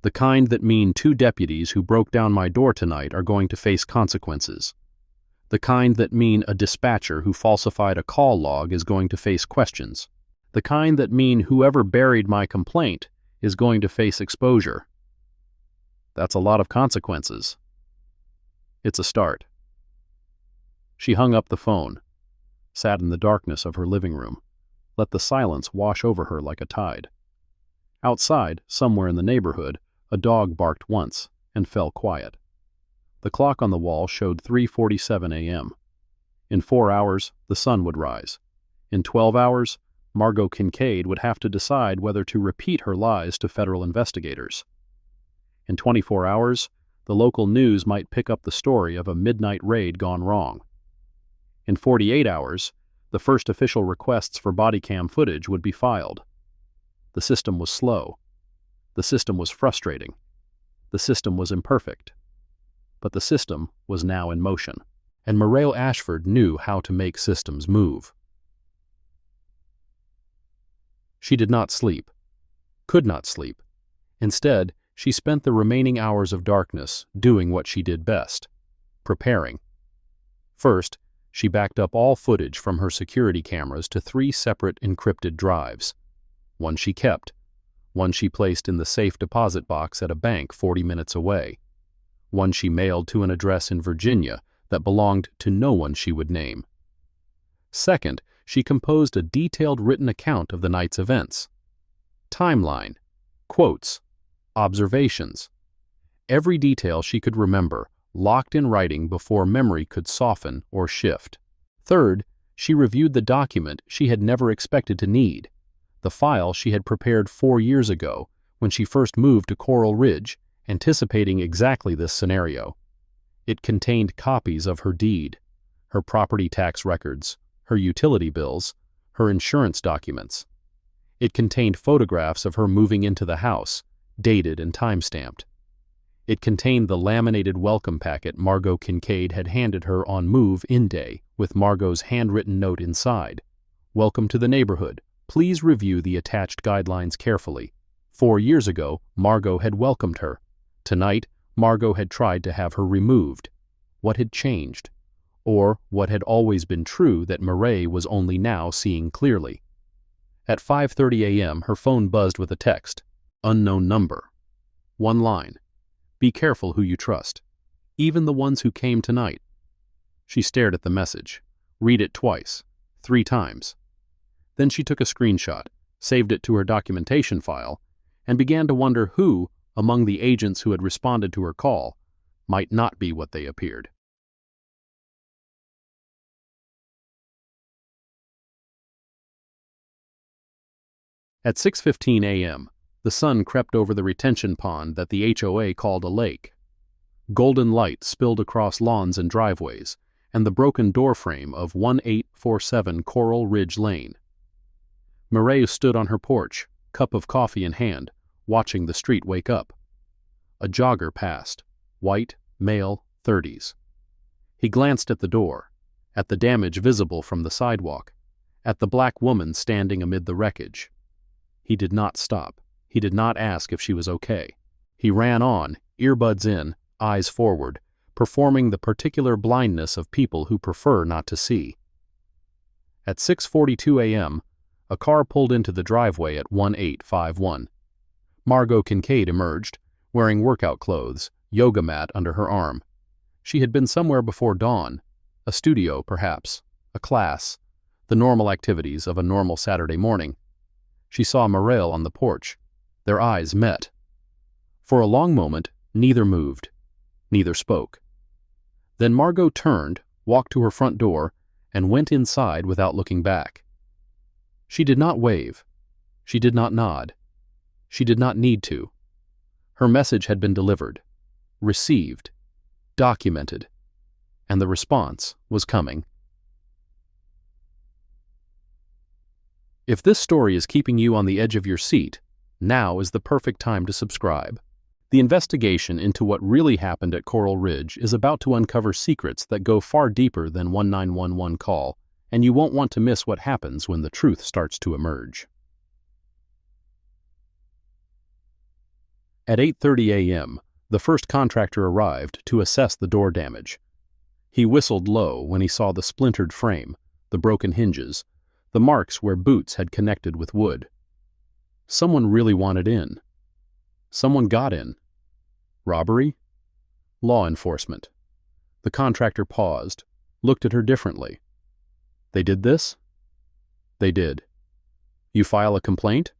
The kind that mean 2 deputies who broke down my door tonight are going to face consequences. The kind that mean a dispatcher who falsified a call log is going to face questions. The kind that mean whoever buried my complaint is going to face exposure. That's a lot of consequences. It's a start. She hung up the phone, sat in the darkness of her living room, let the silence wash over her like a tide. Outside, somewhere in the neighborhood, a dog barked once and fell quiet. The clock on the wall showed 3:47 a.m. In 4 hours, the sun would rise. In 12 hours, Margot Kincaid would have to decide whether to repeat her lies to federal investigators. In 24 hours, the local news might pick up the story of a midnight raid gone wrong. In 48 hours, the first official requests for body cam footage would be filed. The system was slow. The system was frustrating. The system was imperfect. But the system was now in motion, and Mireille Ashford knew how to make systems move. She did not sleep, could not sleep. Instead, she spent the remaining hours of darkness doing what she did best, preparing. First, she backed up all footage from her security cameras to 3 separate encrypted drives. One she kept, one she placed in the safe deposit box at a bank 40 minutes away, one she mailed to an address in Virginia that belonged to no one she would name. Second, she composed a detailed written account of the night's events. Timeline, quotes, observations. Every detail she could remember, locked in writing before memory could soften or shift. Third, she reviewed the document she had never expected to need, the file she had prepared 4 years ago when she first moved to Coral Ridge, anticipating exactly this scenario. It contained copies of her deed, her property tax records, her utility bills, her insurance documents. It contained photographs of her moving into the house, dated and time-stamped. It contained the laminated welcome packet Margot Kincaid had handed her on move-in day, with Margot's handwritten note inside. Welcome to the neighborhood. Please review the attached guidelines carefully. 4 years ago, Margot had welcomed her. Tonight, Margot had tried to have her removed. What had changed? Or what had always been true that Mireille was only now seeing clearly? At 5:30 a.m., her phone buzzed with a text. Unknown number. One line. Be careful who you trust. Even the ones who came tonight. She stared at the message. Read it twice. 3 times. Then she took a screenshot, saved it to her documentation file, and began to wonder who, among the agents who had responded to her call, might not be what they appeared. At 6:15 a.m., the sun crept over the retention pond that the HOA called a lake. Golden light spilled across lawns and driveways, and the broken doorframe of 1847 Coral Ridge Lane. Mireille stood on her porch, cup of coffee in hand, watching the street wake up. A jogger passed, white, male, 30s. He glanced at the door, at the damage visible from the sidewalk, at the black woman standing amid the wreckage. He did not stop. He did not ask if she was okay. He ran on, earbuds in, eyes forward, performing the particular blindness of people who prefer not to see. At 6:42 a.m., a car pulled into the driveway at 1851. Margot Kincaid emerged, wearing workout clothes, yoga mat under her arm. She had been somewhere before dawn, a studio perhaps, a class, the normal activities of a normal Saturday morning. She saw Mireille on the porch. Their eyes met. For a long moment, neither moved, neither spoke. Then Margot turned, walked to her front door, and went inside without looking back. She did not wave. She did not nod. She did not need to. Her message had been delivered, received, documented, and the response was coming. If this story is keeping you on the edge of your seat, now is the perfect time to subscribe. The investigation into what really happened at Coral Ridge is about to uncover secrets that go far deeper than 1911 call, and you won't want to miss what happens when the truth starts to emerge. At 8:30 a.m., the first contractor arrived to assess the door damage. He whistled low when he saw the splintered frame, the broken hinges, the marks where boots had connected with wood. Someone really wanted in. Someone got in. Robbery? Law enforcement. The contractor paused, looked at her differently. They did this? They did. You file a complaint?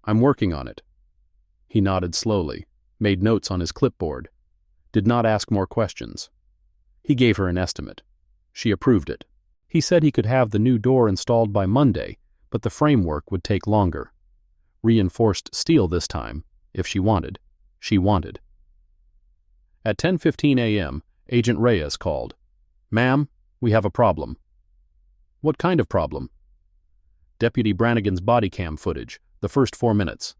I'm working on it. He nodded slowly, made notes on his clipboard, did not ask more questions. He gave her an estimate. She approved it. He said he could have the new door installed by Monday, but the framework would take longer. Reinforced steel this time, if she wanted. She wanted. At 10:15 a.m., Agent Reyes called. Ma'am, we have a problem. What kind of problem? Deputy Brannigan's body cam footage, the first 4 minutes.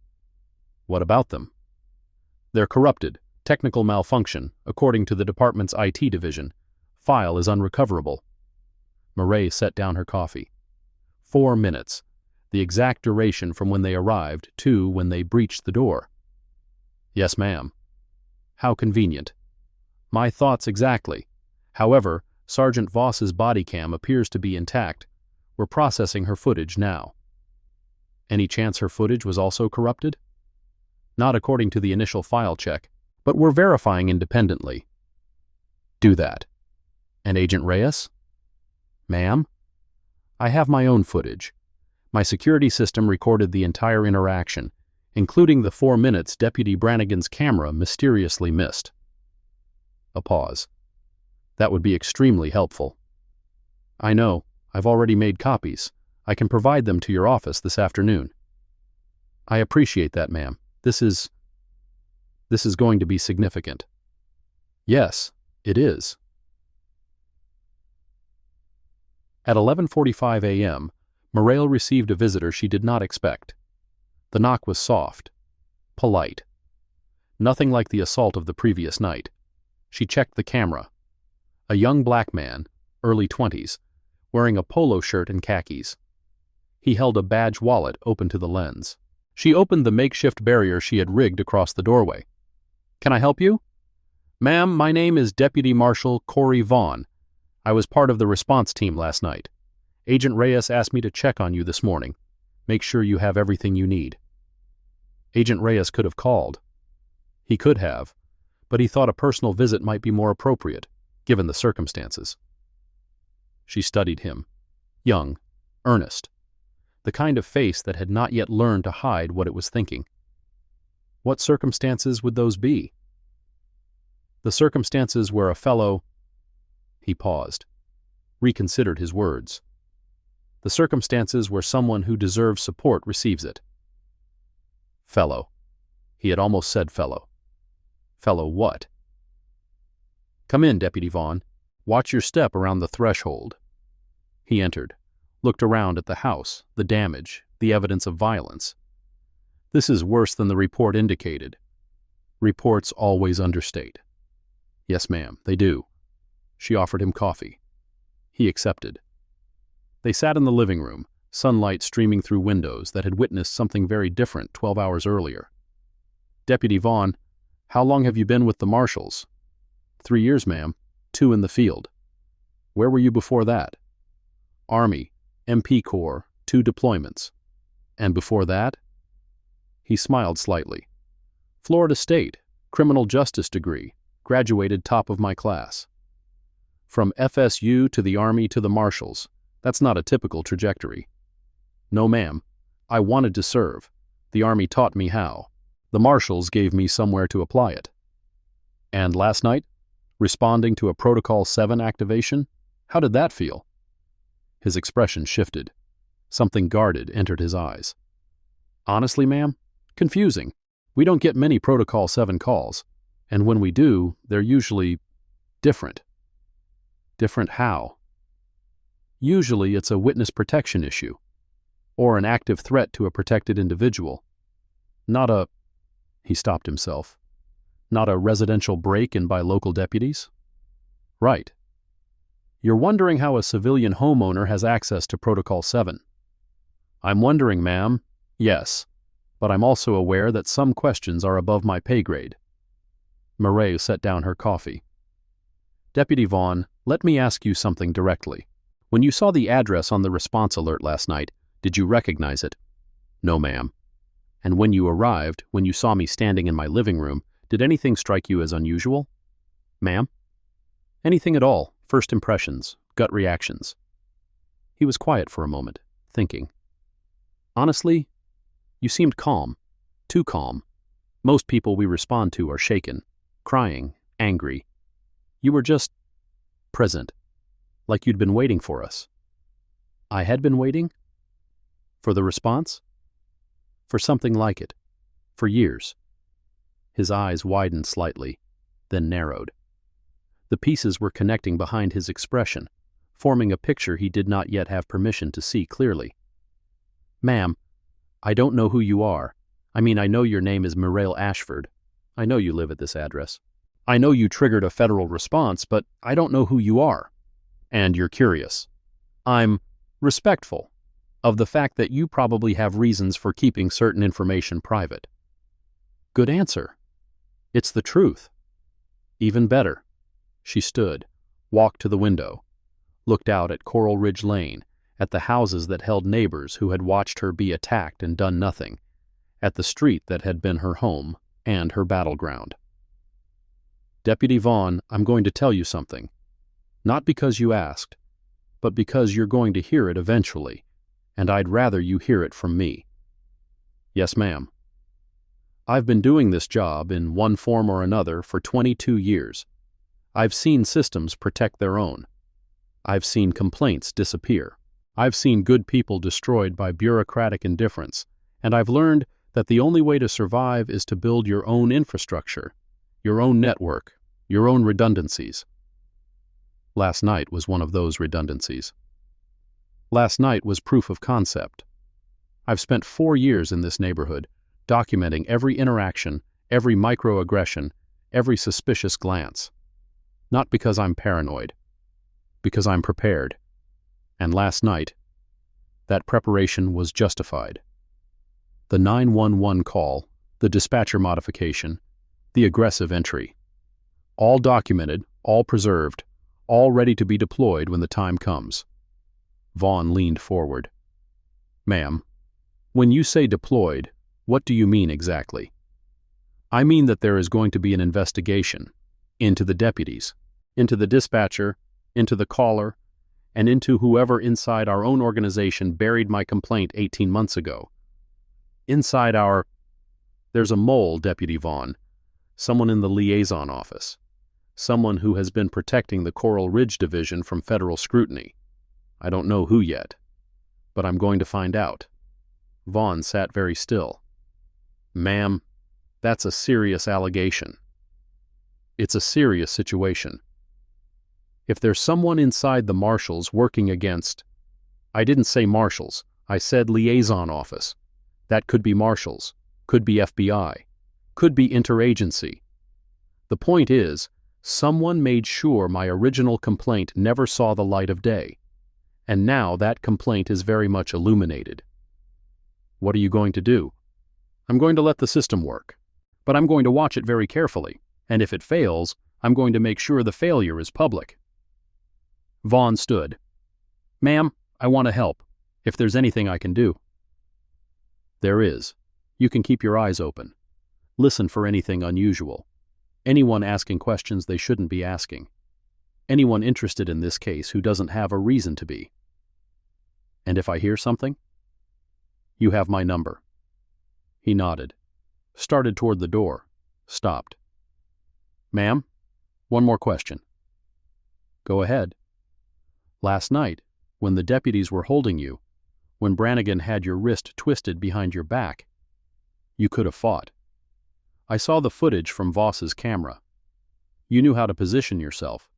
What about them? They're corrupted. Technical malfunction, according to the department's IT division. File is unrecoverable. Mireille set down her coffee. 4 minutes. The exact duration from when they arrived to when they breached the door. Yes, ma'am. How convenient. My thoughts exactly. However, Sergeant Voss's body cam appears to be intact. We're processing her footage now. Any chance her footage was also corrupted? Not according to the initial file check, but we're verifying independently. Do that. And Agent Reyes? Ma'am? I have my own footage. My security system recorded the entire interaction, including the 4 minutes Deputy Brannigan's camera mysteriously missed. A pause. That would be extremely helpful. I know. I've already made copies. I can provide them to your office this afternoon. I appreciate that, ma'am. This is going to be significant. Yes, it is. At 11:45 a.m., Mireille received a visitor she did not expect. The knock was soft, polite. Nothing like the assault of the previous night. She checked the camera. A young black man, early 20s, wearing a polo shirt and khakis. He held a badge wallet open to the lens. She opened the makeshift barrier she had rigged across the doorway. Can I help you? Ma'am, my name is Deputy Marshal Corey Vaughn. I was part of the response team last night. Agent Reyes asked me to check on you this morning. Make sure you have everything you need. Agent Reyes could have called. He could have, but he thought a personal visit might be more appropriate, given the circumstances. She studied him. Young, earnest. The kind of face that had not yet learned to hide what it was thinking. What circumstances would those be? The circumstances where a fellow... He paused, reconsidered his words. The circumstances where someone who deserves support receives it. Fellow. He had almost said fellow. Fellow what? Come in, Deputy Vaughn. Watch your step around the threshold. He entered, looked around at the house, the damage, the evidence of violence. This is worse than the report indicated. Reports always understate. Yes, ma'am, they do. She offered him coffee. He accepted. They sat in the living room, sunlight streaming through windows that had witnessed something very different 12 hours earlier. Deputy Vaughn, how long have you been with the Marshals? 3 years, ma'am. 2 in the field. Where were you before that? Army, MP Corps, 2 deployments. And before that? He smiled slightly. Florida State, criminal justice degree, graduated top of my class. From FSU to the Army to the Marshals, that's not a typical trajectory. No, ma'am. I wanted to serve. The Army taught me how. The Marshals gave me somewhere to apply it. And last night, responding to a Protocol 7 activation, how did that feel? His expression shifted. Something guarded entered his eyes. Honestly, ma'am, confusing. We don't get many Protocol 7 calls, and when we do, they're usually different. Different how? Usually it's a witness protection issue, or an active threat to a protected individual. Not a... He stopped himself. Not a residential break-in by local deputies? Right. You're wondering how a civilian homeowner has access to Protocol 7. I'm wondering, ma'am, yes, but I'm also aware that some questions are above my pay grade. Mireille set down her coffee. Deputy Vaughn, let me ask you something directly. When you saw the address on the response alert last night, did you recognize it? No, ma'am. And when you arrived, when you saw me standing in my living room, did anything strike you as unusual? Ma'am? Anything at all, first impressions, gut reactions. He was quiet for a moment, thinking. Honestly, you seemed calm, too calm. Most people we respond to are shaken, crying, angry. You were just present, like you'd been waiting for us. I had been waiting? For the response? For something like it. For years. His eyes widened slightly, then narrowed. The pieces were connecting behind his expression, forming a picture he did not yet have permission to see clearly. Ma'am, I don't know who you are. I know your name is Mireille Ashford. I know you live at this address. I know you triggered a federal response, but I don't know who you are. And you're curious. I'm respectful of the fact that you probably have reasons for keeping certain information private. Good answer. It's the truth. Even better. She stood, walked to the window, looked out at Coral Ridge Lane, at the houses that held neighbors who had watched her be attacked and done nothing, at the street that had been her home and her battleground. Deputy Vaughn, I'm going to tell you something. Not because you asked, but because you're going to hear it eventually, and I'd rather you hear it from me. Yes, ma'am. I've been doing this job in one form or another for 22 years. I've seen systems protect their own. I've seen complaints disappear. I've seen good people destroyed by bureaucratic indifference, and I've learned that the only way to survive is to build your own infrastructure, your own network, your own redundancies. Last night was one of those redundancies. Last night was proof of concept. I've spent 4 years in this neighborhood, documenting every interaction, every microaggression, every suspicious glance. Not because I'm paranoid, because I'm prepared. And last night, that preparation was justified. The 911 call, the dispatcher modification, the aggressive entry. All documented, all preserved, all ready to be deployed when the time comes. Vaughn leaned forward. Ma'am, when you say deployed, what do you mean exactly? I mean that there is going to be an investigation into the deputies, into the dispatcher, into the caller, and into whoever inside our own organization buried my complaint 18 months ago. Inside there's a mole, Deputy Vaughn, someone in the liaison office, someone who has been protecting the Coral Ridge Division from federal scrutiny. I don't know who yet, but I'm going to find out. Vaughn sat very still. Ma'am, that's a serious allegation. It's a serious situation. If there's someone inside the Marshals working against... I didn't say Marshals, I said liaison office. That could be Marshals, could be FBI, could be interagency. The point is, someone made sure my original complaint never saw the light of day, and now that complaint is very much illuminated. What are you going to do? I'm going to let the system work, but I'm going to watch it very carefully, and if it fails, I'm going to make sure the failure is public. Vaughn stood. Ma'am, I want to help, if there's anything I can do. There is. You can keep your eyes open. Listen for anything unusual. Anyone asking questions they shouldn't be asking. Anyone interested in this case who doesn't have a reason to be. And if I hear something? You have my number. He nodded, started toward the door, stopped. Ma'am, one more question. Go ahead. Last night, when the deputies were holding you, when Brannigan had your wrist twisted behind your back, you could have fought. I saw the footage from Voss's camera. You knew how to position yourself.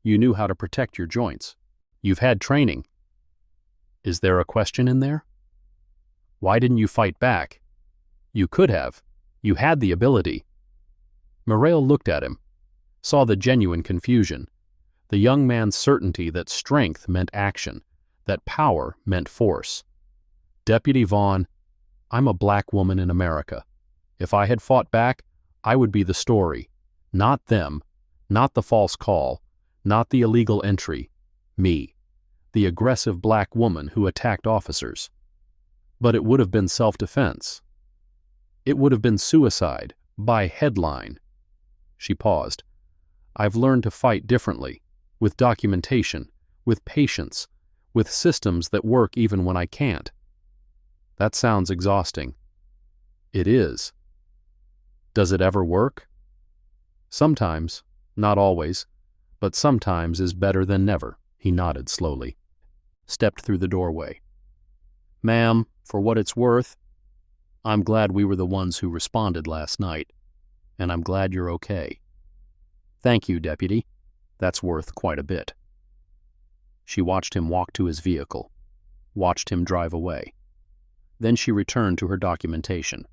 You knew how to protect your joints. You've had training. Is there a question in there? Why didn't you fight back? You could have. You had the ability. Mireille looked at him, saw the genuine confusion, the young man's certainty that strength meant action, that power meant force. Deputy Vaughn, I'm a black woman in America. If I had fought back, I would be the story. Not them, not the false call, not the illegal entry. Me, the aggressive black woman who attacked officers. But it would have been self-defense. It would have been suicide, by headline. She paused. I've learned to fight differently, with documentation, with patience, with systems that work even when I can't. That sounds exhausting. It is. Does it ever work? Sometimes, not always, but sometimes is better than never, he nodded slowly. Stepped through the doorway. Ma'am, for what it's worth, I'm glad we were the ones who responded last night, and I'm glad you're okay. Thank you, Deputy. That's worth quite a bit. She watched him walk to his vehicle, watched him drive away. Then she returned to her documentation.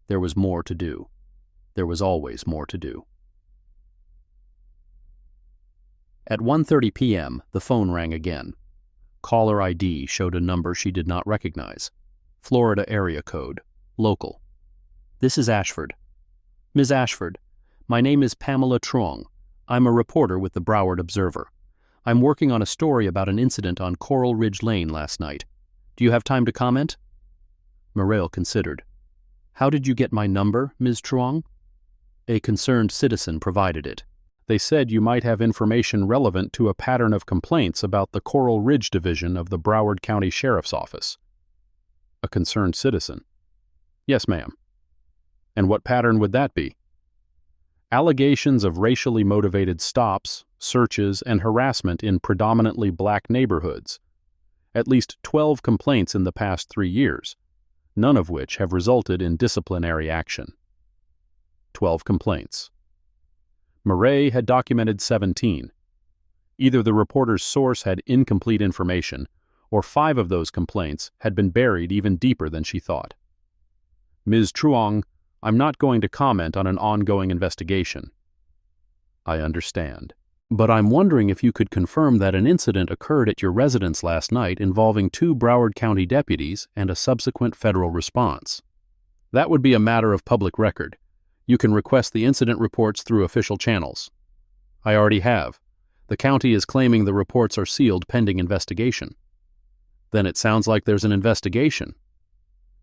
There was more to do. There was always more to do. At 1:30 p.m., the phone rang again. Caller ID showed a number she did not recognize. Florida area code. Local. "This is Ashford." "Ms. Ashford, my name is Pamela Truong. I'm a reporter with the Broward Observer. I'm working on a story about an incident on Coral Ridge Lane last night. Do you have time to comment?" Mireille considered. "How did you get my number, Ms. Truong?" "A concerned citizen provided it. They said you might have information relevant to a pattern of complaints about the Coral Ridge Division of the Broward County Sheriff's Office." "A concerned citizen?" "Yes, ma'am." "And what pattern would that be?" "Allegations of racially motivated stops, searches, and harassment in predominantly black neighborhoods. At least 12 complaints in the past 3 years, none of which have resulted in disciplinary action." 12 complaints. Mireille had documented 17. Either the reporter's source had incomplete information, or 5 of those complaints had been buried even deeper than she thought. "Ms. Truong, I'm not going to comment on an ongoing investigation." "I understand. But I'm wondering if you could confirm that an incident occurred at your residence last night involving 2 Broward County deputies and a subsequent federal response." "That would be a matter of public record. You can request the incident reports through official channels." "I already have. The county is claiming the reports are sealed pending investigation." "Then it sounds like there's an investigation."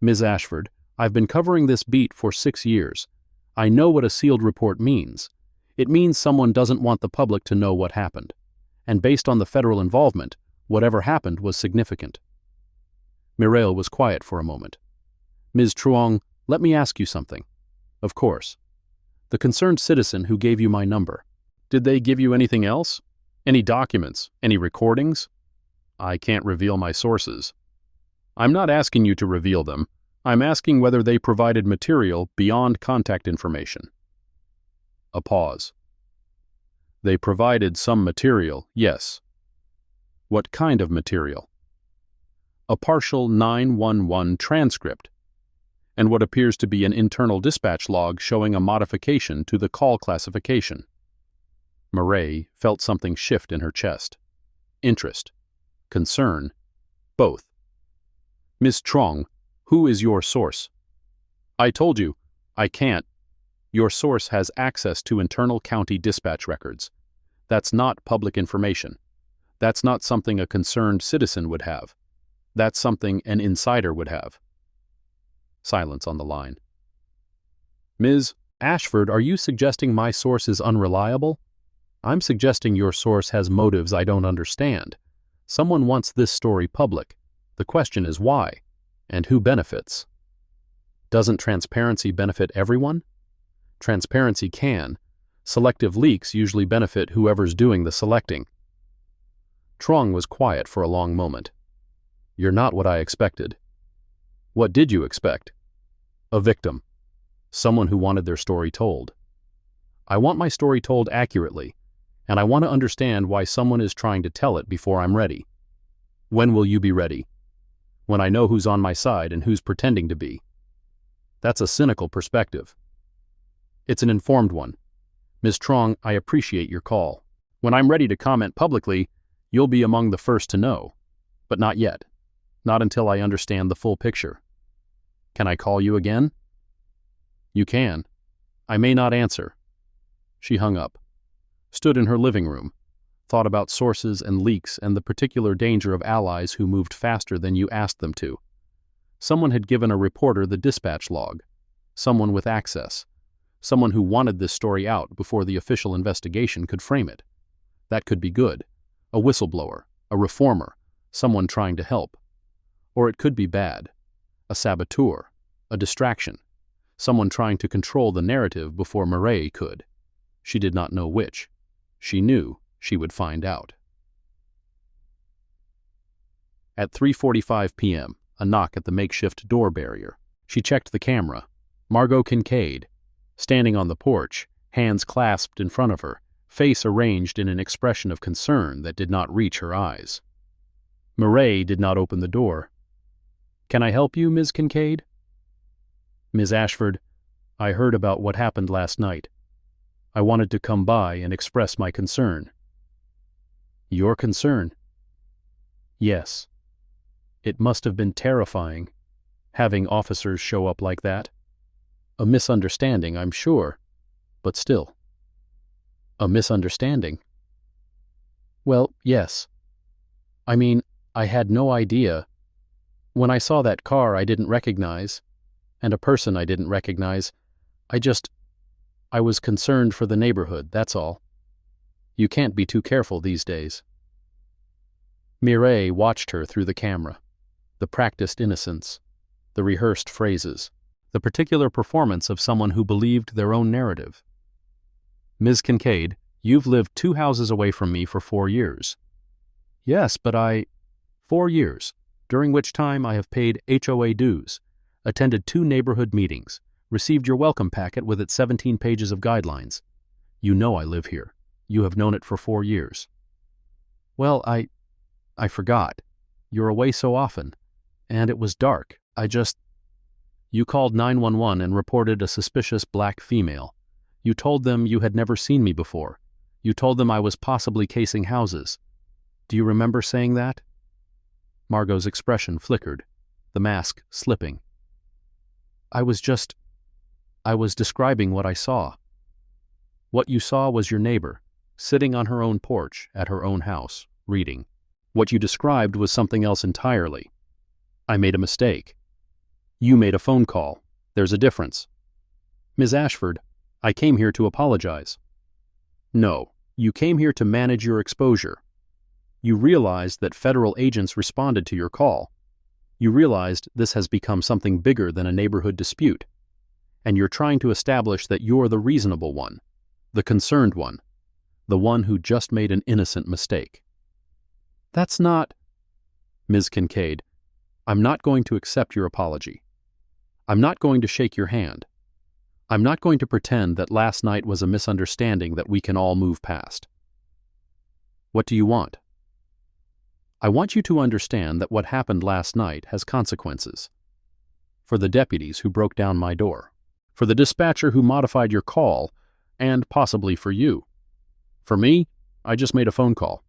"Ms. Ashford, I've been covering this beat for 6 years. I know what a sealed report means. It means someone doesn't want the public to know what happened. And based on the federal involvement, whatever happened was significant." Mireille was quiet for a moment. "Ms. Truong, let me ask you something." "Of course." "The concerned citizen who gave you my number, did they give you anything else? Any documents? Any recordings?" "I can't reveal my sources." "I'm not asking you to reveal them. I'm asking whether they provided material beyond contact information." A pause. "They provided some material, yes." "What kind of material?" "A partial 911 transcript, and what appears to be an internal dispatch log showing a modification to the call classification." Mireille felt something shift in her chest. Interest. Concern. Both. "Ms. Truong, who is your source?" "I told you, I can't." "Your source has access to internal county dispatch records. That's not public information. That's not something a concerned citizen would have. That's something an insider would have." Silence on the line. "Ms. Ashford, are you suggesting my source is unreliable?" "I'm suggesting your source has motives I don't understand. Someone wants this story public. The question is why, and who benefits?" "Doesn't transparency benefit everyone?" "Transparency can. Selective leaks usually benefit whoever's doing the selecting." Truong was quiet for a long moment. "You're not what I expected." "What did you expect?" "A victim. Someone who wanted their story told." "I want my story told accurately, and I want to understand why someone is trying to tell it before I'm ready." "When will you be ready?" "When I know who's on my side and who's pretending to be." "That's a cynical perspective." "It's an informed one. Ms. Truong, I appreciate your call. When I'm ready to comment publicly, you'll be among the first to know. But not yet. Not until I understand the full picture." "Can I call you again?" "You can. I may not answer." She hung up, stood in her living room, thought about sources and leaks and the particular danger of allies who moved faster than you asked them to. Someone had given a reporter the dispatch log. Someone with access. Someone who wanted this story out before the official investigation could frame it. That could be good. A whistleblower, a reformer, someone trying to help. Or it could be bad. A saboteur, a distraction, someone trying to control the narrative before Mireille could. She did not know which. She knew she would find out. At 3:45 p.m., a knock at the makeshift door barrier. She checked the camera. Margot Kincaid, standing on the porch, hands clasped in front of her, face arranged in an expression of concern that did not reach her eyes. Mireille did not open the door. "Can I help you, Ms. Kincaid?" "Ms. Ashford, I heard about what happened last night. I wanted to come by and express my concern." "Your concern?" "Yes. It must have been terrifying, having officers show up like that. A misunderstanding, I'm sure, but still." "A misunderstanding?" "Well, yes. I mean, I had no idea. When I saw that car I didn't recognize, and a person I didn't recognize, I was concerned for the neighborhood, that's all. You can't be too careful these days." Mireille watched her through the camera. The practiced innocence, the rehearsed phrases, the particular performance of someone who believed their own narrative. "Ms. Kincaid, you've lived 2 houses away from me for 4 years. "Yes, but 4 years, during which time I have paid HOA dues, attended 2 neighborhood meetings, received your welcome packet with its 17 pages of guidelines. You know I live here. You have known it for 4 years. "Well, I forgot. You're away so often. And it was dark. You called 911 and reported a suspicious black female. You told them you had never seen me before. You told them I was possibly casing houses. Do you remember saying that?" Margot's expression flickered, the mask slipping. I was describing what I saw." "What you saw was your neighbor, sitting on her own porch at her own house, reading. What you described was something else entirely. I made a mistake. You made a phone call. There's a difference. Ms. Ashford, I came here to apologize." "No, you came here to manage your exposure. You realized that federal agents responded to your call. You realized this has become something bigger than a neighborhood dispute. And you're trying to establish that you're the reasonable one, the concerned one, the one who just made an innocent mistake." "That's not—" "Ms. Kincaid, I'm not going to accept your apology. I'm not going to shake your hand. I'm not going to pretend that last night was a misunderstanding that we can all move past." "What do you want?" "I want you to understand that what happened last night has consequences. For the deputies who broke down my door. For the dispatcher who modified your call, and possibly for you. For me, I just made a phone call.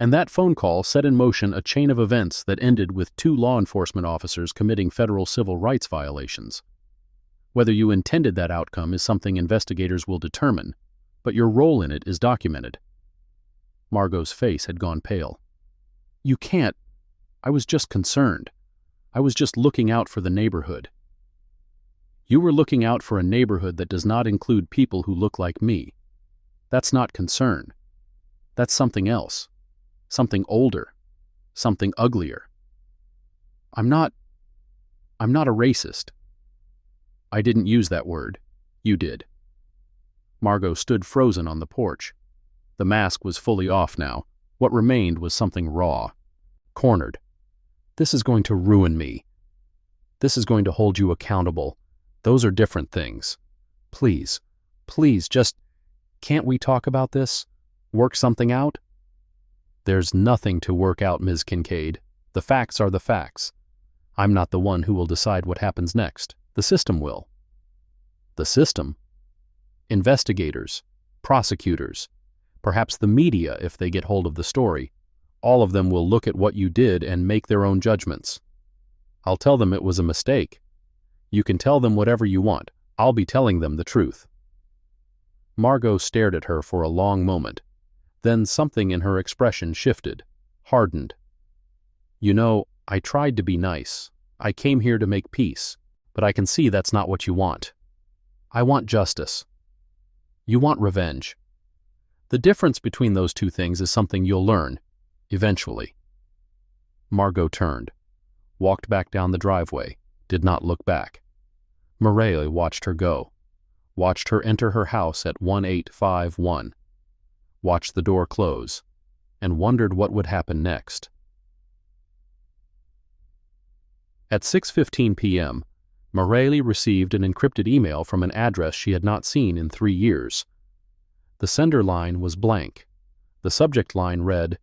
And that phone call set in motion a chain of events that ended with 2 law enforcement officers committing federal civil rights violations. Whether you intended that outcome is something investigators will determine, but your role in it is documented." Margot's face had gone pale. "You can't. I was just concerned. I was just looking out for the neighborhood." "You were looking out for a neighborhood that does not include people who look like me. That's not concern. That's something else. Something older. Something uglier. I'm not a racist." "I didn't use that word. You did." Margot stood frozen on the porch. The mask was fully off now. What remained was something raw. Cornered. "This is going to ruin me. This is going to hold you accountable. Those are different things. Please, can't we talk about this? Work something out?" "There's nothing to work out, Ms. Kincaid. The facts are the facts. I'm not the one who will decide what happens next. The system will." "The system?" "Investigators, prosecutors, perhaps the media if they get hold of the story. All of them will look at what you did and make their own judgments. I'll tell them it was a mistake. You can tell them whatever you want. I'll be telling them the truth." Margot stared at her for a long moment. Then something in her expression shifted, hardened. "You know, I tried to be nice. I came here to make peace. But I can see that's not what you want. I want justice. You want revenge. The difference between those 2 things is something you'll learn, eventually." Margot turned, walked back down the driveway, did not look back. Mireille watched her go, watched her enter her house at 1851, watched the door close, and wondered what would happen next. At 6:15 p.m., Mireille received an encrypted email from an address she had not seen in 3 years. The sender line was blank. The subject line read,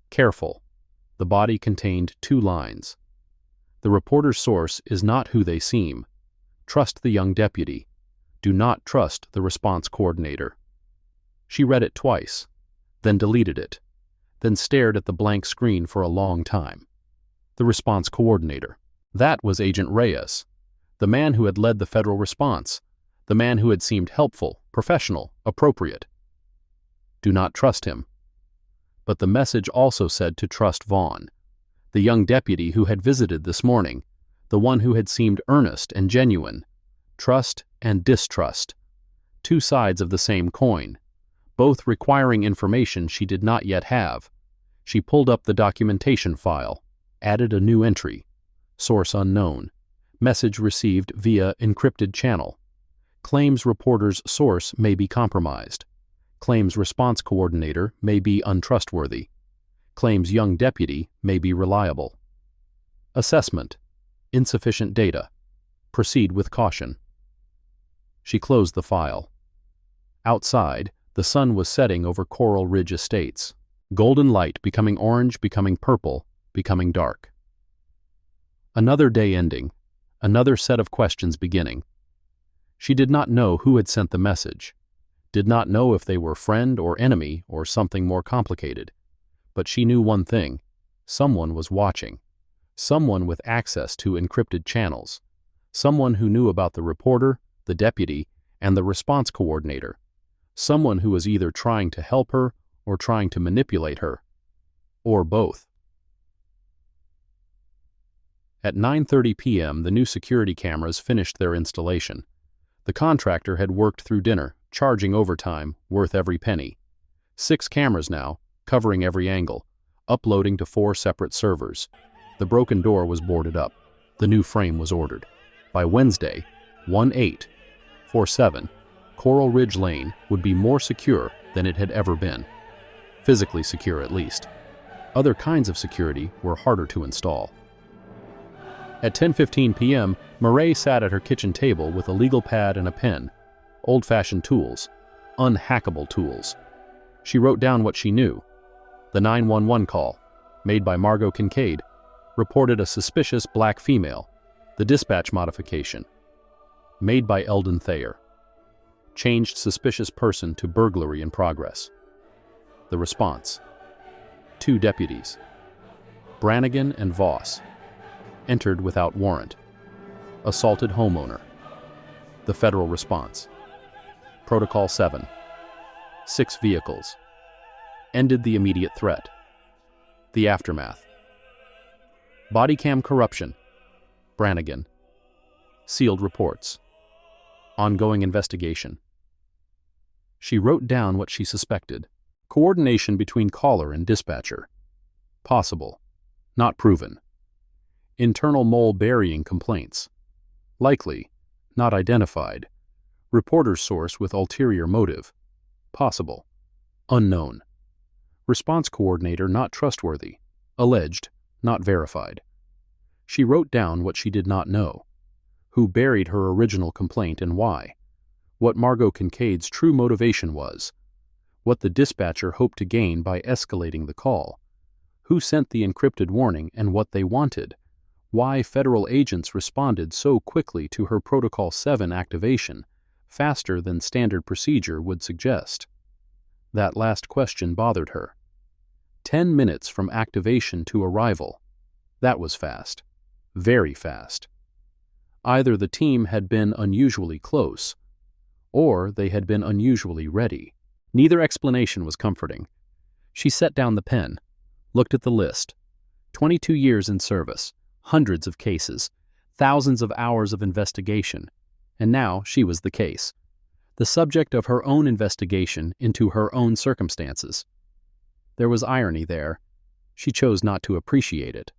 "Careful." The body contained 2 lines. "The reporter's source is not who they seem. Trust the young deputy. Do not trust the response coordinator. She read it twice, then deleted it, then stared at the blank screen for a long time. The response coordinator. That was Agent Reyes, the man who had led the federal response, the man who had seemed helpful, professional, appropriate. Do not trust him. But the message also said to trust Vaughn, the young deputy who had visited this morning, the one who had seemed earnest and genuine. Trust and distrust. Two sides of the same coin, both requiring information she did not yet have. She pulled up the documentation file, added a new entry. Source unknown. Message received via encrypted channel. Claims reporter's source may be compromised. Claims response coordinator may be untrustworthy. Claims young deputy may be reliable. Assessment. Insufficient data. Proceed with caution. She closed the file. Outside, the sun was setting over Coral Ridge Estates. Golden light becoming orange, becoming purple, becoming dark. Another day ending. Another set of questions beginning. She did not know who had sent the message. Did not know if they were friend or enemy or something more complicated. But she knew one thing. Someone was watching. Someone with access to encrypted channels. Someone who knew about the reporter, the deputy, and the response coordinator. Someone who was either trying to help her or trying to manipulate her. Or both. At 9:30 p.m., the new security cameras finished their installation. The contractor had worked through dinner, charging overtime, worth every penny. 6 cameras now, covering every angle, uploading to 4 separate servers. The broken door was boarded up. The new frame was ordered. By Wednesday, 1847, Coral Ridge Lane would be more secure than it had ever been. Physically secure, at least. Other kinds of security were harder to install. At 10:15 p.m., Mireille sat at her kitchen table with a legal pad and a pen. Old-fashioned tools. Unhackable tools. She wrote down what she knew. The 911 call, made by Margot Kincaid, reported a suspicious black female. The dispatch modification, made by Eldon Thayer, changed suspicious person to burglary-in-progress. The response. 2 deputies, Brannigan and Voss, entered without warrant. Assaulted homeowner. The federal response. Protocol 7. 6 vehicles. Ended the immediate threat. The aftermath. Body cam corruption. Brannigan. Sealed reports. Ongoing investigation. She wrote down what she suspected. Coordination between caller and dispatcher. Possible. Not proven. Internal mole burying complaints. Likely. Not identified. Reporter's source with ulterior motive. Possible. Unknown. Response coordinator not trustworthy. Alleged. Not verified. She wrote down what she did not know. Who buried her original complaint and why. What Margot Kincaid's true motivation was. What the dispatcher hoped to gain by escalating the call. Who sent the encrypted warning and what they wanted. Why federal agents responded so quickly to her Protocol 7 activation, faster than standard procedure would suggest. That last question bothered her. 10 minutes from activation to arrival. That was fast. Very fast. Either the team had been unusually close, or they had been unusually ready. Neither explanation was comforting. She set down the pen, looked at the list. 22 years in service, hundreds of cases, thousands of hours of investigation, and now she was the case, the subject of her own investigation into her own circumstances. There was irony there. She chose not to appreciate it.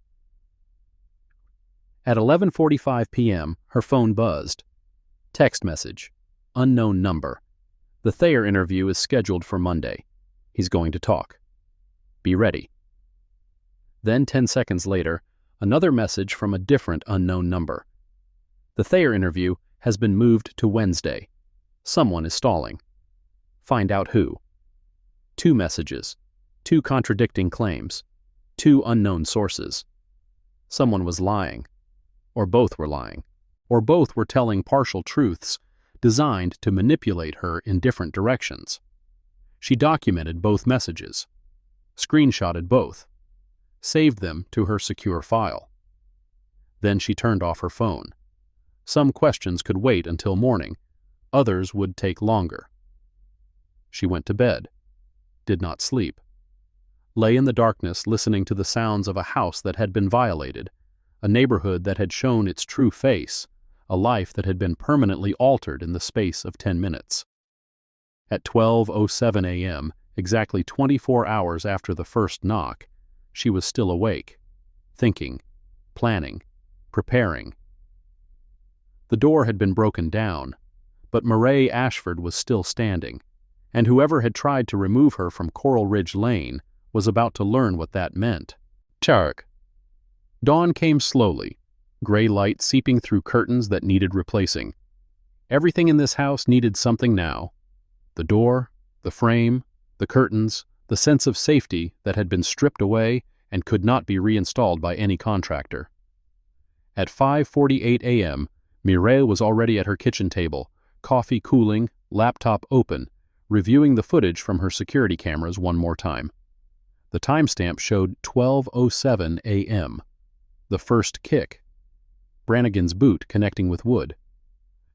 At 11:45 p.m., her phone buzzed. Text message. Unknown number. The Thayer interview is scheduled for Monday. He's going to talk. Be ready. Then 10 seconds later, another message from a different unknown number. The Thayer interview has been moved to Wednesday. Someone is stalling. Find out who. 2 messages. 2 contradicting claims. 2 unknown sources. Someone was lying. Or both were lying. or both were telling partial truths designed to manipulate her in different directions. She documented both messages, screenshotted both, saved them to her secure file. Then she turned off her phone. Some questions could wait until morning, others would take longer. She went to bed, did not sleep, lay in the darkness listening to the sounds of a house that had been violated, a neighborhood that had shown its true face, a life that had been permanently altered in the space of 10 minutes. At 12:07 a.m., exactly 24 hours after the first knock, she was still awake, thinking, planning, preparing. The door had been broken down, but Mireille Ashford was still standing, and whoever had tried to remove her from Coral Ridge Lane was about to learn what that meant. Charg. Dawn came slowly, gray light seeping through curtains that needed replacing. Everything in this house needed something now. The door, the frame, the curtains, the sense of safety that had been stripped away and could not be reinstalled by any contractor. At 5:48 a.m., Mireille was already at her kitchen table, coffee cooling, laptop open, reviewing the footage from her security cameras one more time. The timestamp showed 12:07 a.m. The first kick. Brannigan's boot connecting with wood.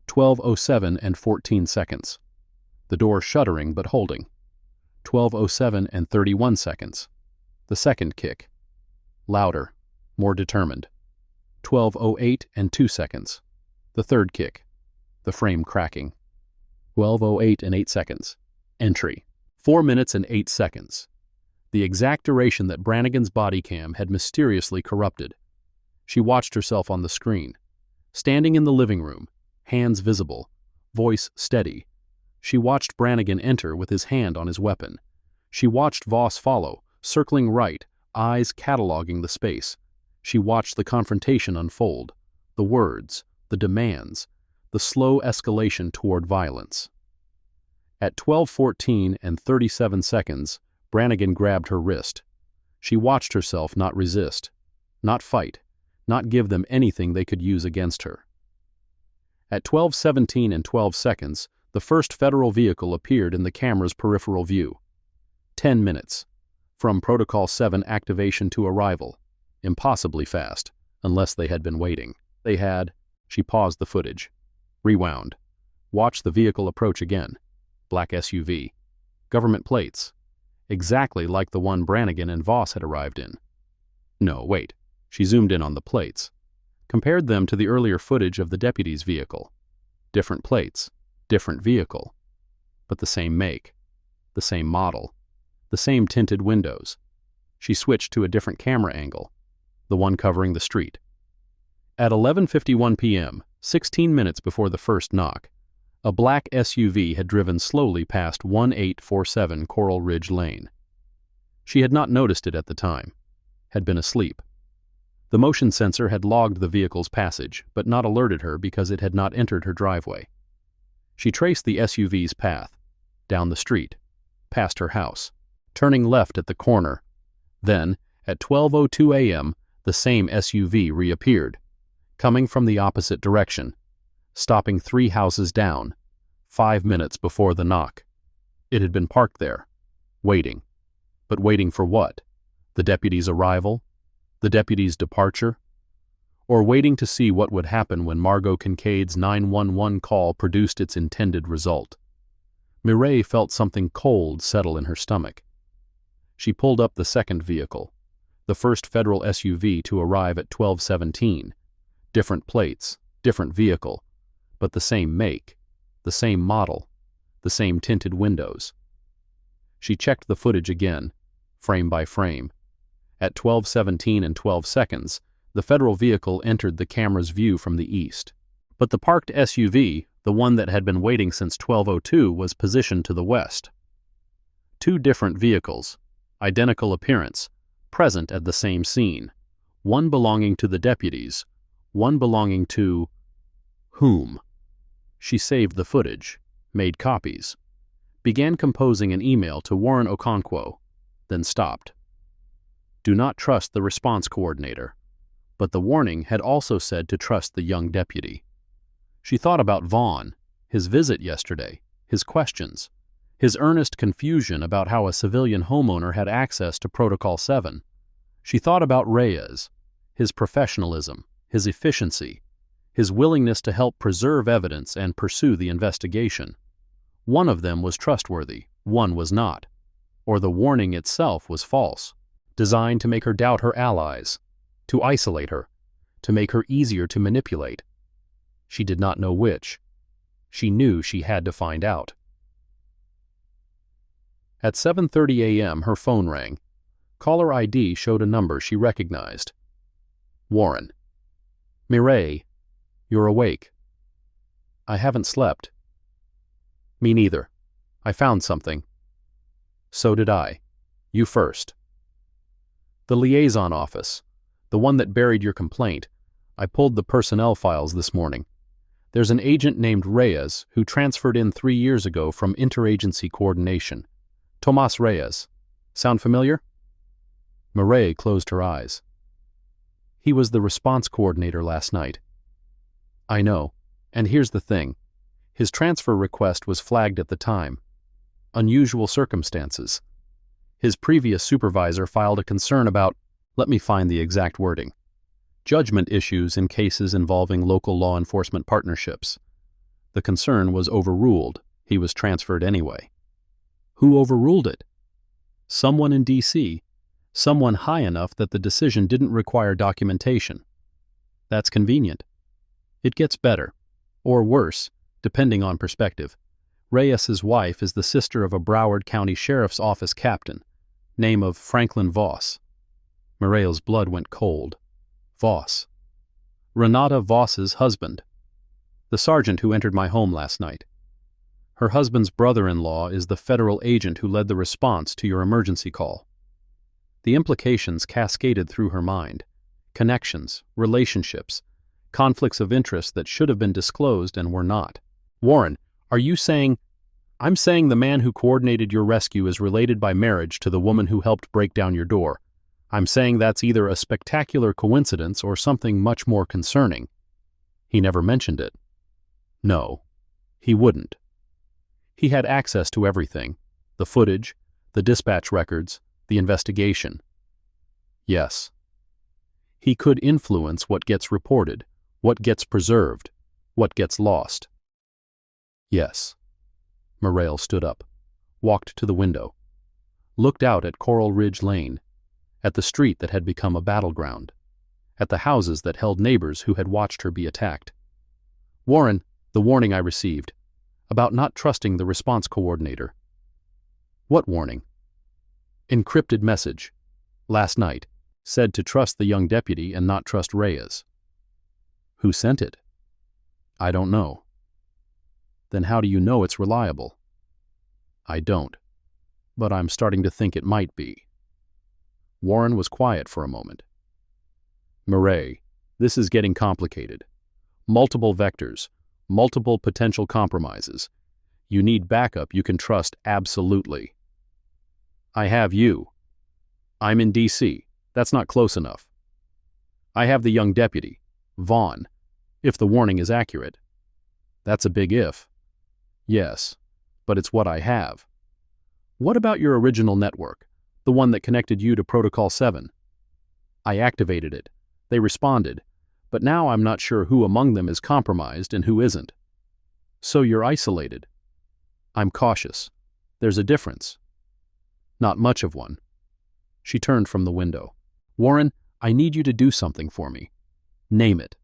12:07 and 14 seconds. The door shuddering but holding. 12:07 and 31 seconds. The second kick. Louder, more determined. 12:08 and 2 seconds. The third kick. The frame cracking. 12:08 and 8 seconds. Entry. 4 minutes and 8 seconds. The exact duration that Brannigan's body cam had mysteriously corrupted. She watched herself on the screen. Standing in the living room, hands visible, voice steady. She watched Brannigan enter with his hand on his weapon. She watched Voss follow, circling right, eyes cataloging the space. She watched the confrontation unfold, the words, the demands, the slow escalation toward violence. At 12:14 and 37 seconds, Brannigan grabbed her wrist. She watched herself not resist, not fight, not give them anything they could use against her. At 12:17 and 12 seconds, the first federal vehicle appeared in the camera's peripheral view. 10 minutes. From Protocol 7 activation to arrival. Impossibly fast, unless they had been waiting. They had. She paused the footage. Rewound. Watched the vehicle approach again. Black SUV. Government plates. Exactly like the one Brannigan and Voss had arrived in. No, wait. She zoomed in on the plates. Compared them to the earlier footage of the deputy's vehicle. Different plates. Different vehicle. But the same make. The same model. The same tinted windows. She switched to a different camera angle. The one covering the street. At 11:51 p.m., 16 minutes before the first knock, a black SUV had driven slowly past 1847 Coral Ridge Lane. She had not noticed it at the time, had been asleep. The motion sensor had logged the vehicle's passage, but not alerted her because it had not entered her driveway. She traced the SUV's path, down the street, past her house, turning left at the corner. Then, at 12:02 a.m., the same SUV reappeared, coming from the opposite direction, stopping 3 houses down, 5 minutes before the knock. It had been parked there, waiting. But waiting for what? The deputy's arrival? The deputy's departure? Or waiting to see what would happen when Margot Kincaid's 911 call produced its intended result? Mireille felt something cold settle in her stomach. She pulled up the second vehicle, the first federal SUV to arrive at 12:17. Different plates, different vehicle, but the same make, the same model, the same tinted windows. She checked the footage again, frame by frame. At 12:17 and 12 seconds, the federal vehicle entered the camera's view from the east. But the parked SUV, the one that had been waiting since 12:02, was positioned to the west. 2 different vehicles, identical appearance, present at the same scene, one belonging to the deputies, one belonging to whom? She saved the footage, made copies, began composing an email to Warren Okonkwo, then stopped. Do not trust the response coordinator, but the warning had also said to trust the young deputy. She thought about Vaughn, his visit yesterday, his questions, his earnest confusion about how a civilian homeowner had access to Protocol 7. She thought about Reyes, his professionalism, his efficiency, his willingness to help preserve evidence and pursue the investigation. One of them was trustworthy, one was not. Or the warning itself was false, designed to make her doubt her allies, to isolate her, to make her easier to manipulate. She did not know which. She knew she had to find out. At 7:30 a.m. her phone rang. Caller ID showed a number she recognized. Warren. Mireille, you're awake. I haven't slept. Me neither. I found something. So did I. You first. The liaison office, the one that buried your complaint. I pulled the personnel files this morning. There's an agent named Reyes who transferred in 3 years ago from interagency coordination. Tomas Reyes. Sound familiar? Mireille closed her eyes. He was the response coordinator last night. I know, and here's the thing. His transfer request was flagged at the time. Unusual circumstances. His previous supervisor filed a concern about, let me find the exact wording, judgment issues in cases involving local law enforcement partnerships. The concern was overruled. He was transferred anyway. Who overruled it? Someone in D.C., someone high enough that the decision didn't require documentation. That's convenient. It gets better, or worse, depending on perspective. Reyes's wife is the sister of a Broward County Sheriff's Office captain, name of Franklin Voss. Mireille's blood went cold. Voss. Renata Voss's husband. The sergeant who entered my home last night. Her husband's brother-in-law is the federal agent who led the response to your emergency call. The implications cascaded through her mind. Connections, relationships, conflicts of interest that should have been disclosed and were not. Warren, are you saying... I'm saying the man who coordinated your rescue is related by marriage to the woman who helped break down your door. I'm saying that's either a spectacular coincidence or something much more concerning. He never mentioned it. No, he wouldn't. He had access to everything, the footage, the dispatch records, the investigation. Yes. He could influence what gets reported, what gets preserved, what gets lost. Yes. Mireille stood up, walked to the window, looked out at Coral Ridge Lane, at the street that had become a battleground, at the houses that held neighbors who had watched her be attacked. Warren, the warning I received, about not trusting the response coordinator. What warning? Encrypted message, last night, said to trust the young deputy and not trust Reyes. Who sent it? I don't know. Then how do you know it's reliable? I don't, but I'm starting to think it might be. Warren was quiet for a moment. Mireille, this is getting complicated. Multiple vectors, multiple potential compromises. You need backup you can trust absolutely. I have you. I'm in D.C. That's not close enough. I have the young deputy, Vaughn, if the warning is accurate. That's a big if. Yes, but it's what I have. What about your original network, the one that connected you to Protocol 7? I activated it. They responded, but now I'm not sure who among them is compromised and who isn't. So you're isolated. I'm cautious. There's a difference. Not much of one. She turned from the window. Warren, I need you to do something for me. Name it.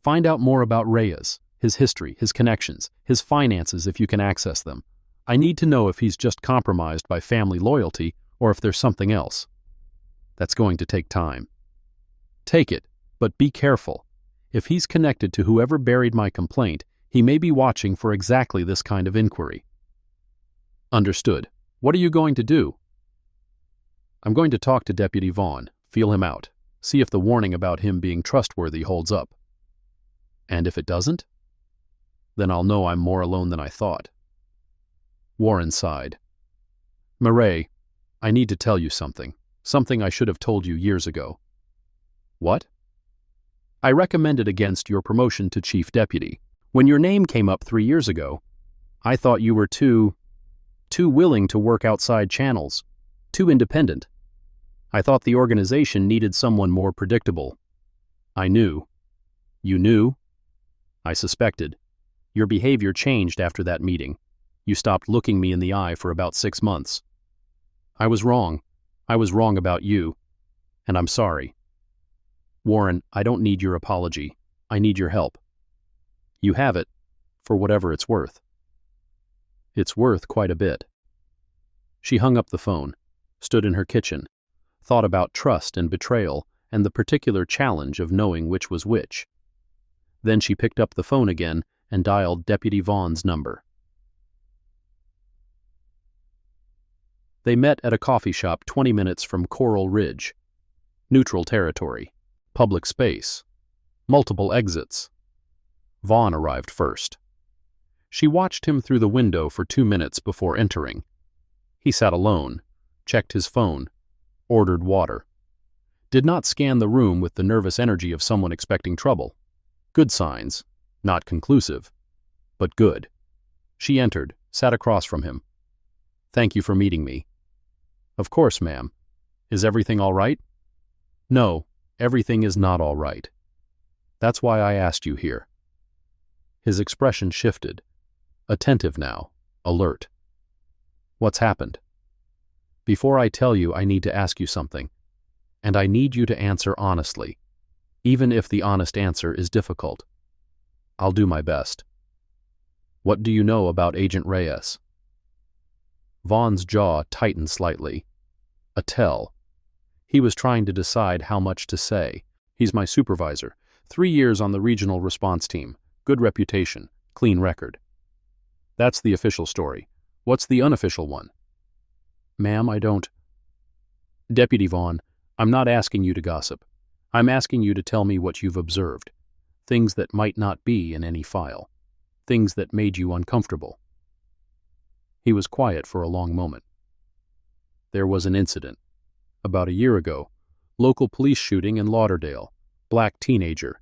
Find out more about Reyes, his history, his connections, his finances if you can access them. I need to know if he's just compromised by family loyalty or if there's something else. That's going to take time. Take it, but be careful. If he's connected to whoever buried my complaint, he may be watching for exactly this kind of inquiry. Understood. What are you going to do? I'm going to talk to Deputy Vaughn, feel him out, see if the warning about him being trustworthy holds up. And if it doesn't? Then I'll know I'm more alone than I thought. Warren sighed. Mireille, I need to tell you something I should have told you years ago. What? I recommended against your promotion to chief deputy. When your name came up 3 years ago, I thought you were too willing to work outside channels, too independent. I thought the organization needed someone more predictable. I knew. You knew? I suspected. Your behavior changed after that meeting. You stopped looking me in the eye for about 6 months. I was wrong. I was wrong about you. And I'm sorry. Warren, I don't need your apology. I need your help. You have it, for whatever it's worth. It's worth quite a bit. She hung up the phone, stood in her kitchen, thought about trust and betrayal and the particular challenge of knowing which was which. Then she picked up the phone again and dialed Deputy Vaughn's number. They met at a coffee shop 20 minutes from Coral Ridge. Neutral territory, public space, multiple exits. Vaughn arrived first. She watched him through the window for 2 minutes before entering. He sat alone, checked his phone, ordered water. Did not scan the room with the nervous energy of someone expecting trouble. Good signs, not conclusive, but good. She entered, sat across from him. Thank you for meeting me. Of course, ma'am. Is everything all right? No, everything is not all right. That's why I asked you here. His expression shifted. Attentive now, alert. What's happened? Before I tell you, I need to ask you something. And I need you to answer honestly, even if the honest answer is difficult. I'll do my best. What do you know about Agent Reyes? Vaughn's jaw tightened slightly. A tell. He was trying to decide how much to say. He's my supervisor. 3 years on the regional response team. Good reputation. Clean record. That's the official story. What's the unofficial one? Ma'am, I don't... Deputy Vaughn, I'm not asking you to gossip. I'm asking you to tell me what you've observed. Things that might not be in any file. Things that made you uncomfortable. He was quiet for a long moment. There was an incident. About a year ago, local police shooting in Lauderdale, black teenager.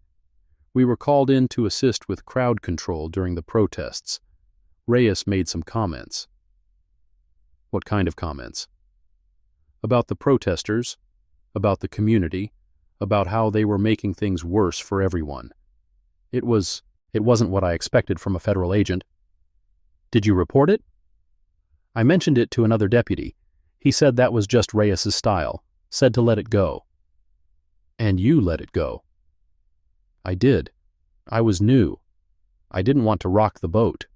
We were called in to assist with crowd control during the protests. Reyes made some comments. What kind of comments? About the protesters, about the community, about how they were making things worse for everyone. It wasn't what I expected from a federal agent. Did you report it? I mentioned it to another deputy. He said that was just Reyes's style, said to let it go. And you let it go. I did. I was new. I didn't want to rock the boat.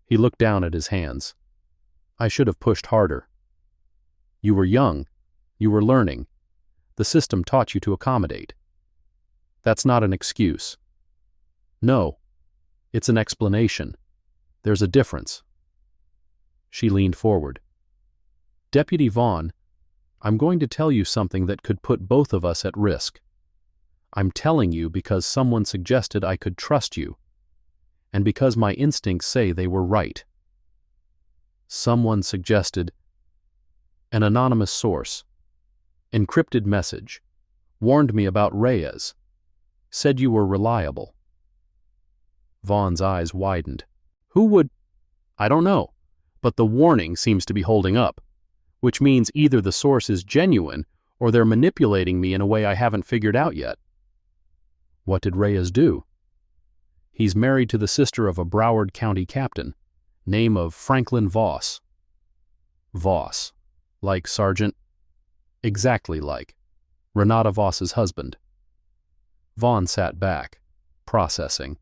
He looked down at his hands. I should have pushed harder. You were young. You were learning. The system taught you to accommodate. That's not an excuse. No. It's an explanation. There's a difference. She leaned forward. Deputy Vaughn, I'm going to tell you something that could put both of us at risk. I'm telling you because someone suggested I could trust you, and because my instincts say they were right. Someone suggested an anonymous source, encrypted message, warned me about Reyes, said you were reliable. Vaughn's eyes widened. Who would? I don't know, but the warning seems to be holding up, which means either the source is genuine or they're manipulating me in a way I haven't figured out yet. What did Reyes do? He's married to the sister of a Broward County captain, name of Franklin Voss. Voss. Like Sergeant? Exactly like. Renata Voss's husband. Vaughn sat back, processing.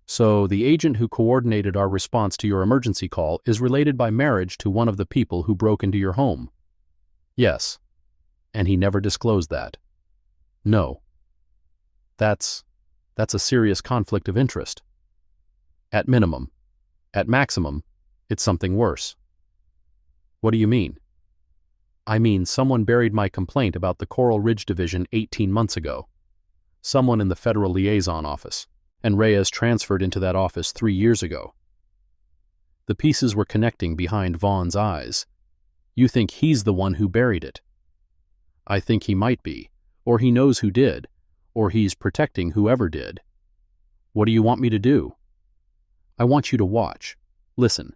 So the agent who coordinated our response to your emergency call is related by marriage to one of the people who broke into your home? Yes. And he never disclosed that? No. That's a serious conflict of interest. At minimum. At maximum, it's something worse. What do you mean? I mean, someone buried my complaint about the Coral Ridge Division 18 months ago. Someone in the Federal Liaison Office, and Reyes transferred into that office 3 years ago. The pieces were connecting behind Vaughn's eyes. You think he's the one who buried it? I think he might be, or he knows who did, or he's protecting whoever did. What do you want me to do? I want you to watch. Listen.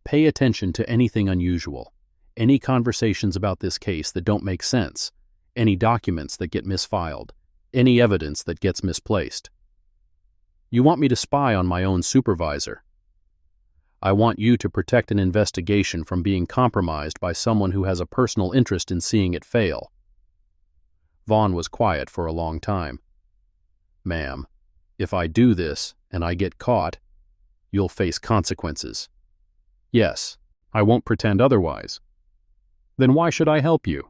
Pay attention to anything unusual. Any conversations about this case that don't make sense. Any documents that get misfiled. Any evidence that gets misplaced. You want me to spy on my own supervisor. I want you to protect an investigation from being compromised by someone who has a personal interest in seeing it fail. Vaughn was quiet for a long time. Ma'am, if I do this and I get caught, you'll face consequences. Yes, I won't pretend otherwise. Then why should I help you?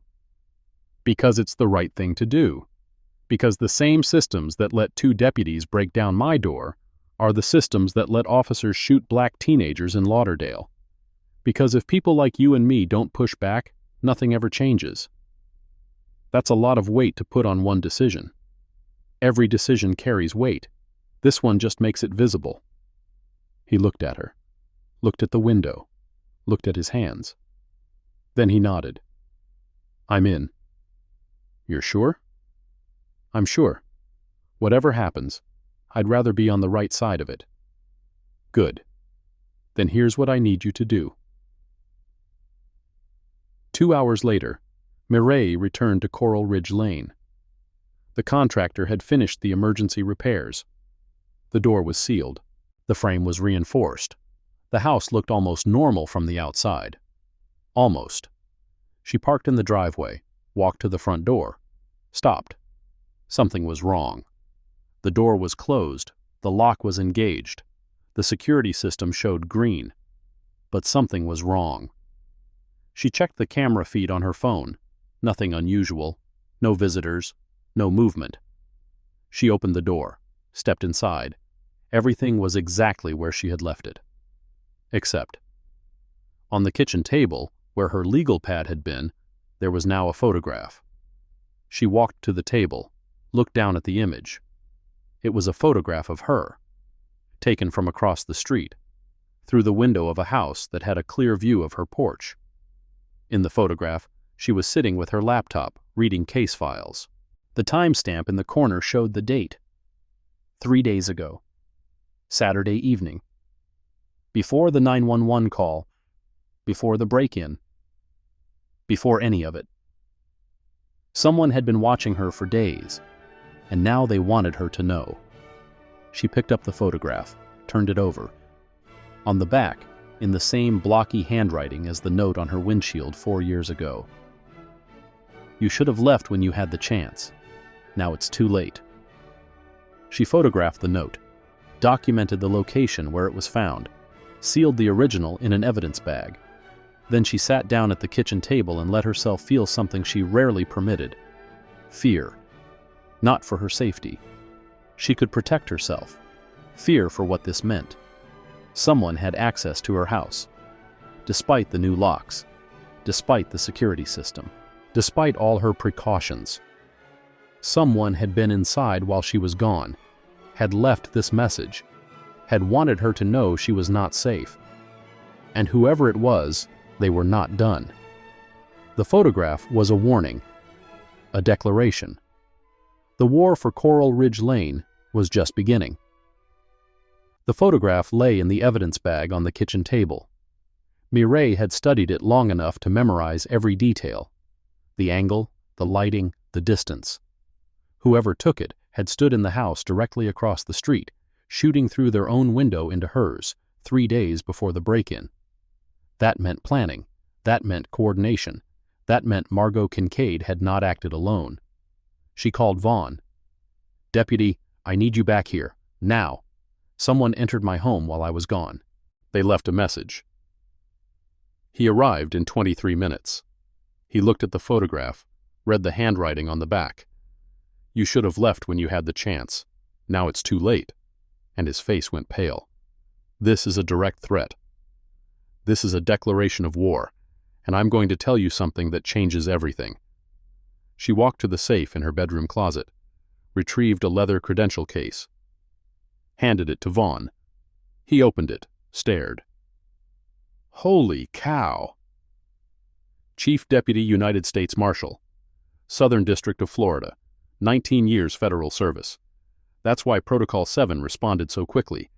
Because it's the right thing to do. Because the same systems that let 2 deputies break down my door are the systems that let officers shoot black teenagers in Lauderdale. Because if people like you and me don't push back, nothing ever changes. That's a lot of weight to put on one decision. Every decision carries weight. This one just makes it visible. He looked at her, looked at the window, looked at his hands. Then he nodded. I'm in. You're sure? I'm sure. Whatever happens, I'd rather be on the right side of it. Good. Then here's what I need you to do. 2 hours later, Mireille returned to Coral Ridge Lane. The contractor had finished the emergency repairs. The door was sealed. The frame was reinforced. The house looked almost normal from the outside. Almost. She parked in the driveway, walked to the front door, stopped. Something was wrong. The door was closed, the lock was engaged, the security system showed green. But something was wrong. She checked the camera feed on her phone. Nothing unusual. No visitors. No movement. She opened the door, stepped inside. Everything was exactly where she had left it. Except, on the kitchen table, where her legal pad had been, there was now a photograph. She walked to the table, looked down at the image. It was a photograph of her, taken from across the street, through the window of a house that had a clear view of her porch. In the photograph, she was sitting with her laptop, reading case files. The timestamp in the corner showed the date. 3 days ago. Saturday evening. Before the 911 call. Before the break-in. Before any of it. Someone had been watching her for days, and now they wanted her to know. She picked up the photograph, turned it over. On the back, in the same blocky handwriting as the note on her windshield 4 years ago. You should have left when you had the chance. Now it's too late. She photographed the note, documented the location where it was found, sealed the original in an evidence bag. Then she sat down at the kitchen table and let herself feel something she rarely permitted. Fear. Not for her safety. She could protect herself. Fear for what this meant. Someone had access to her house. Despite the new locks. Despite the security system. Despite all her precautions. Someone had been inside while she was gone. Had left this message. Had wanted her to know she was not safe. And whoever it was, they were not done. The photograph was a warning. A declaration. The war for Coral Ridge Lane was just beginning. The photograph lay in the evidence bag on the kitchen table. Mireille had studied it long enough to memorize every detail. The angle, the lighting, the distance. Whoever took it had stood in the house directly across the street, shooting through their own window into hers 3 days before the break-in. That meant planning. That meant coordination. That meant Margot Kincaid had not acted alone. She called Vaughn. Deputy, I need you back here. Now. Someone entered my home while I was gone. They left a message. He arrived in 23 minutes. He looked at the photograph, read the handwriting on the back. You should have left when you had the chance. Now it's too late. And his face went pale. This is a direct threat. This is a declaration of war, and I'm going to tell you something that changes everything. She walked to the safe in her bedroom closet, retrieved a leather credential case, handed it to Vaughn. He opened it, stared. Holy cow! Chief Deputy United States Marshal, Southern District of Florida, 19 years federal service. That's why Protocol 7 responded so quickly.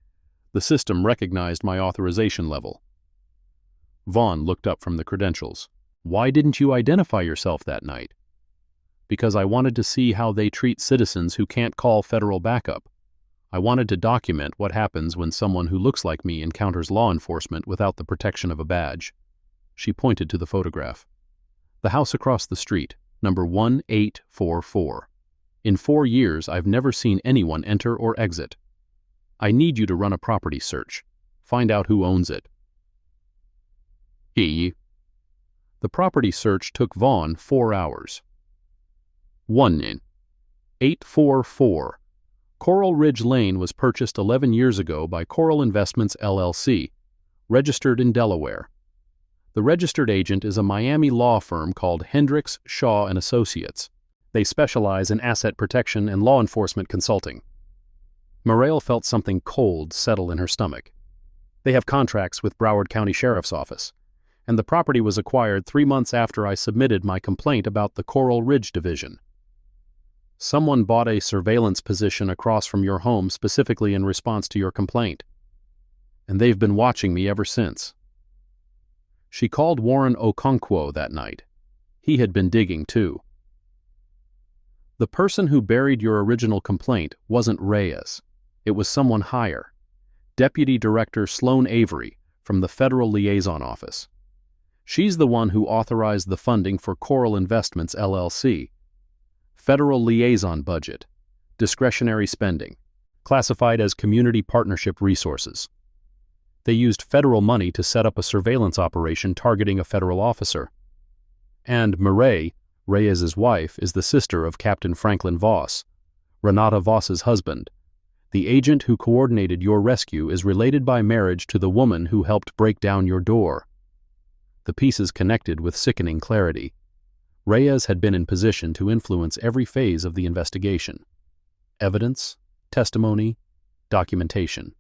The system recognized my authorization level. Vaughn looked up from the credentials. Why didn't you identify yourself that night? Because I wanted to see how they treat citizens who can't call federal backup. I wanted to document what happens when someone who looks like me encounters law enforcement without the protection of a badge. She pointed to the photograph. The house across the street, number 1844. In 4 years, I've never seen anyone enter or exit. I need you to run a property search. Find out who owns it. The property search took Vaughn 4 hours. 1844. Coral Ridge Lane was purchased 11 years ago by Coral Investments, LLC, registered in Delaware. The registered agent is a Miami law firm called Hendricks, Shaw & Associates. They specialize in asset protection and law enforcement consulting. Mireille felt something cold settle in her stomach. They have contracts with Broward County Sheriff's Office, and the property was acquired 3 months after I submitted my complaint about the Coral Ridge Division. Someone bought a surveillance position across from your home specifically in response to your complaint, and they've been watching me ever since. She called Warren Okonkwo that night. He had been digging too. The person who buried your original complaint wasn't Reyes. It was someone higher. Deputy Director Sloan Avery from the Federal Liaison Office. She's the one who authorized the funding for Coral Investments, LLC. Federal Liaison Budget. Discretionary spending. Classified as community partnership resources. They used federal money to set up a surveillance operation targeting a federal officer. And Mireille, Reyes's wife, is the sister of Captain Franklin Voss, Renata Voss's husband. The agent who coordinated your rescue is related by marriage to the woman who helped break down your door. The pieces connected with sickening clarity. Reyes had been in position to influence every phase of the investigation. Evidence, testimony, documentation.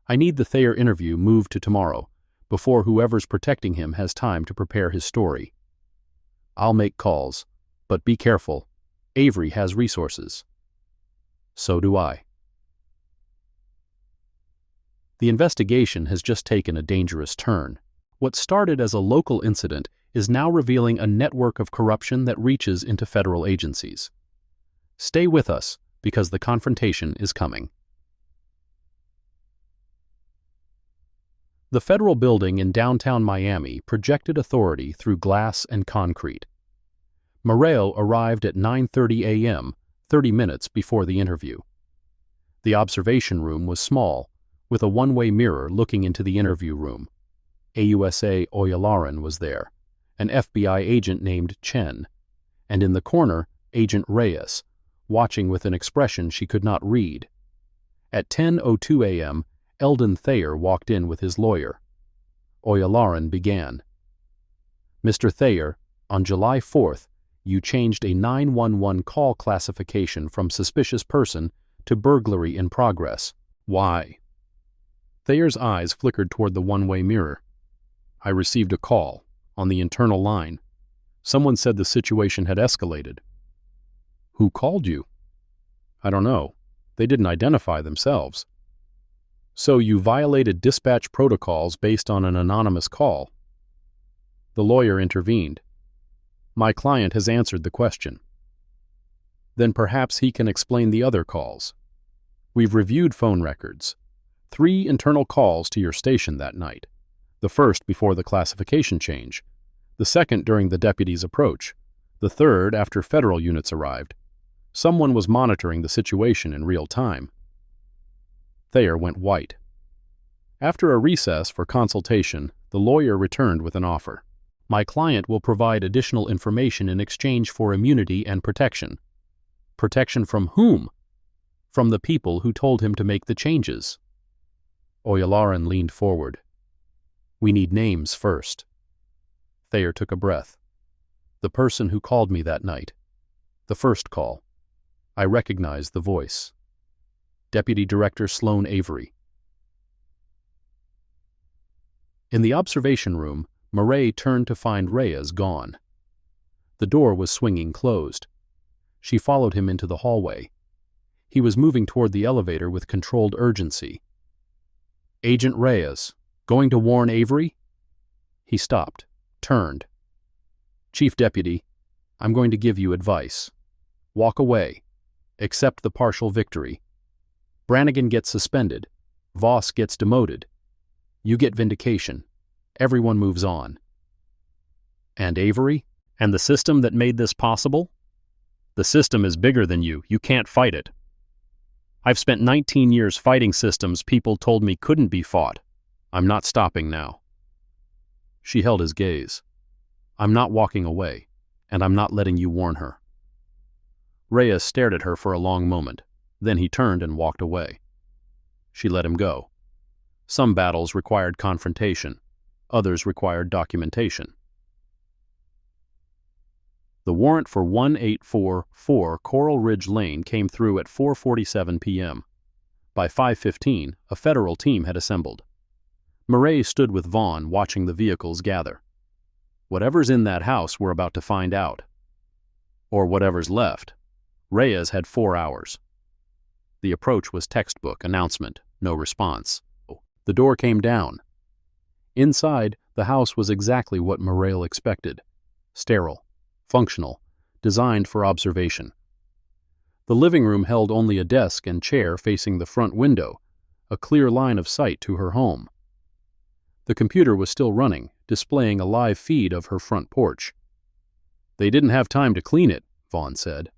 I need the Thayer interview moved to tomorrow, before whoever's protecting him has time to prepare his story. I'll make calls, but be careful. Avery has resources. So do I. The investigation has just taken a dangerous turn. What started as a local incident is now revealing a network of corruption that reaches into federal agencies. Stay with us, because the confrontation is coming. The federal building in downtown Miami projected authority through glass and concrete. Mireille arrived at 9:30 a.m., 30 minutes before the interview. The observation room was small, with a one-way mirror looking into the interview room. AUSA Oyalaran was there, an FBI agent named Chen, and in the corner, Agent Reyes, watching with an expression she could not read. At 10:02 a.m., Eldon Thayer walked in with his lawyer. Oyalaran began. Mr. Thayer, on July 4th, you changed a 911 call classification from suspicious person to burglary in progress. Why? Thayer's eyes flickered toward the one-way mirror. I received a call, on the internal line. Someone said the situation had escalated. Who called you? I don't know. They didn't identify themselves. So you violated dispatch protocols based on an anonymous call. The lawyer intervened. My client has answered the question. Then perhaps he can explain the other calls. We've reviewed phone records. 3 internal calls to your station that night. The first before the classification change. The second during the deputy's approach. The third after federal units arrived. Someone was monitoring the situation in real time. Thayer went white. After a recess for consultation, the lawyer returned with an offer. My client will provide additional information in exchange for immunity and protection. Protection from whom? From the people who told him to make the changes. Oyalaran leaned forward. We need names first. Thayer took a breath. The person who called me that night. The first call. I recognized the voice. Deputy Director Sloan Avery. In the observation room, Mireille turned to find Reyes gone. The door was swinging closed. She followed him into the hallway. He was moving toward the elevator with controlled urgency. "Agent Reyes, going to warn Avery?" He stopped, turned. "Chief Deputy, I'm going to give you advice. Walk away. Accept the partial victory. Brannigan gets suspended. Voss gets demoted. You get vindication. Everyone moves on." "And Avery? And the system that made this possible?" "The system is bigger than you. You can't fight it. I've spent 19 years fighting systems people told me couldn't be fought. I'm not stopping now." She held his gaze. "I'm not walking away, and I'm not letting you warn her." Reyes stared at her for a long moment. Then he turned and walked away. She let him go. Some battles required confrontation. Others required documentation. The warrant for 1844 Coral Ridge Lane came through at 4:47 p.m. By 5:15, a federal team had assembled. Mireille stood with Vaughn watching the vehicles gather. Whatever's in that house we're about to find out. Or whatever's left. Reyes had 4 hours. The approach was textbook announcement, no response. The door came down. Inside, the house was exactly what Mireille expected. Sterile, functional, designed for observation. The living room held only a desk and chair facing the front window, a clear line of sight to her home. The computer was still running, displaying a live feed of her front porch. "They didn't have time to clean it," Vaughn said.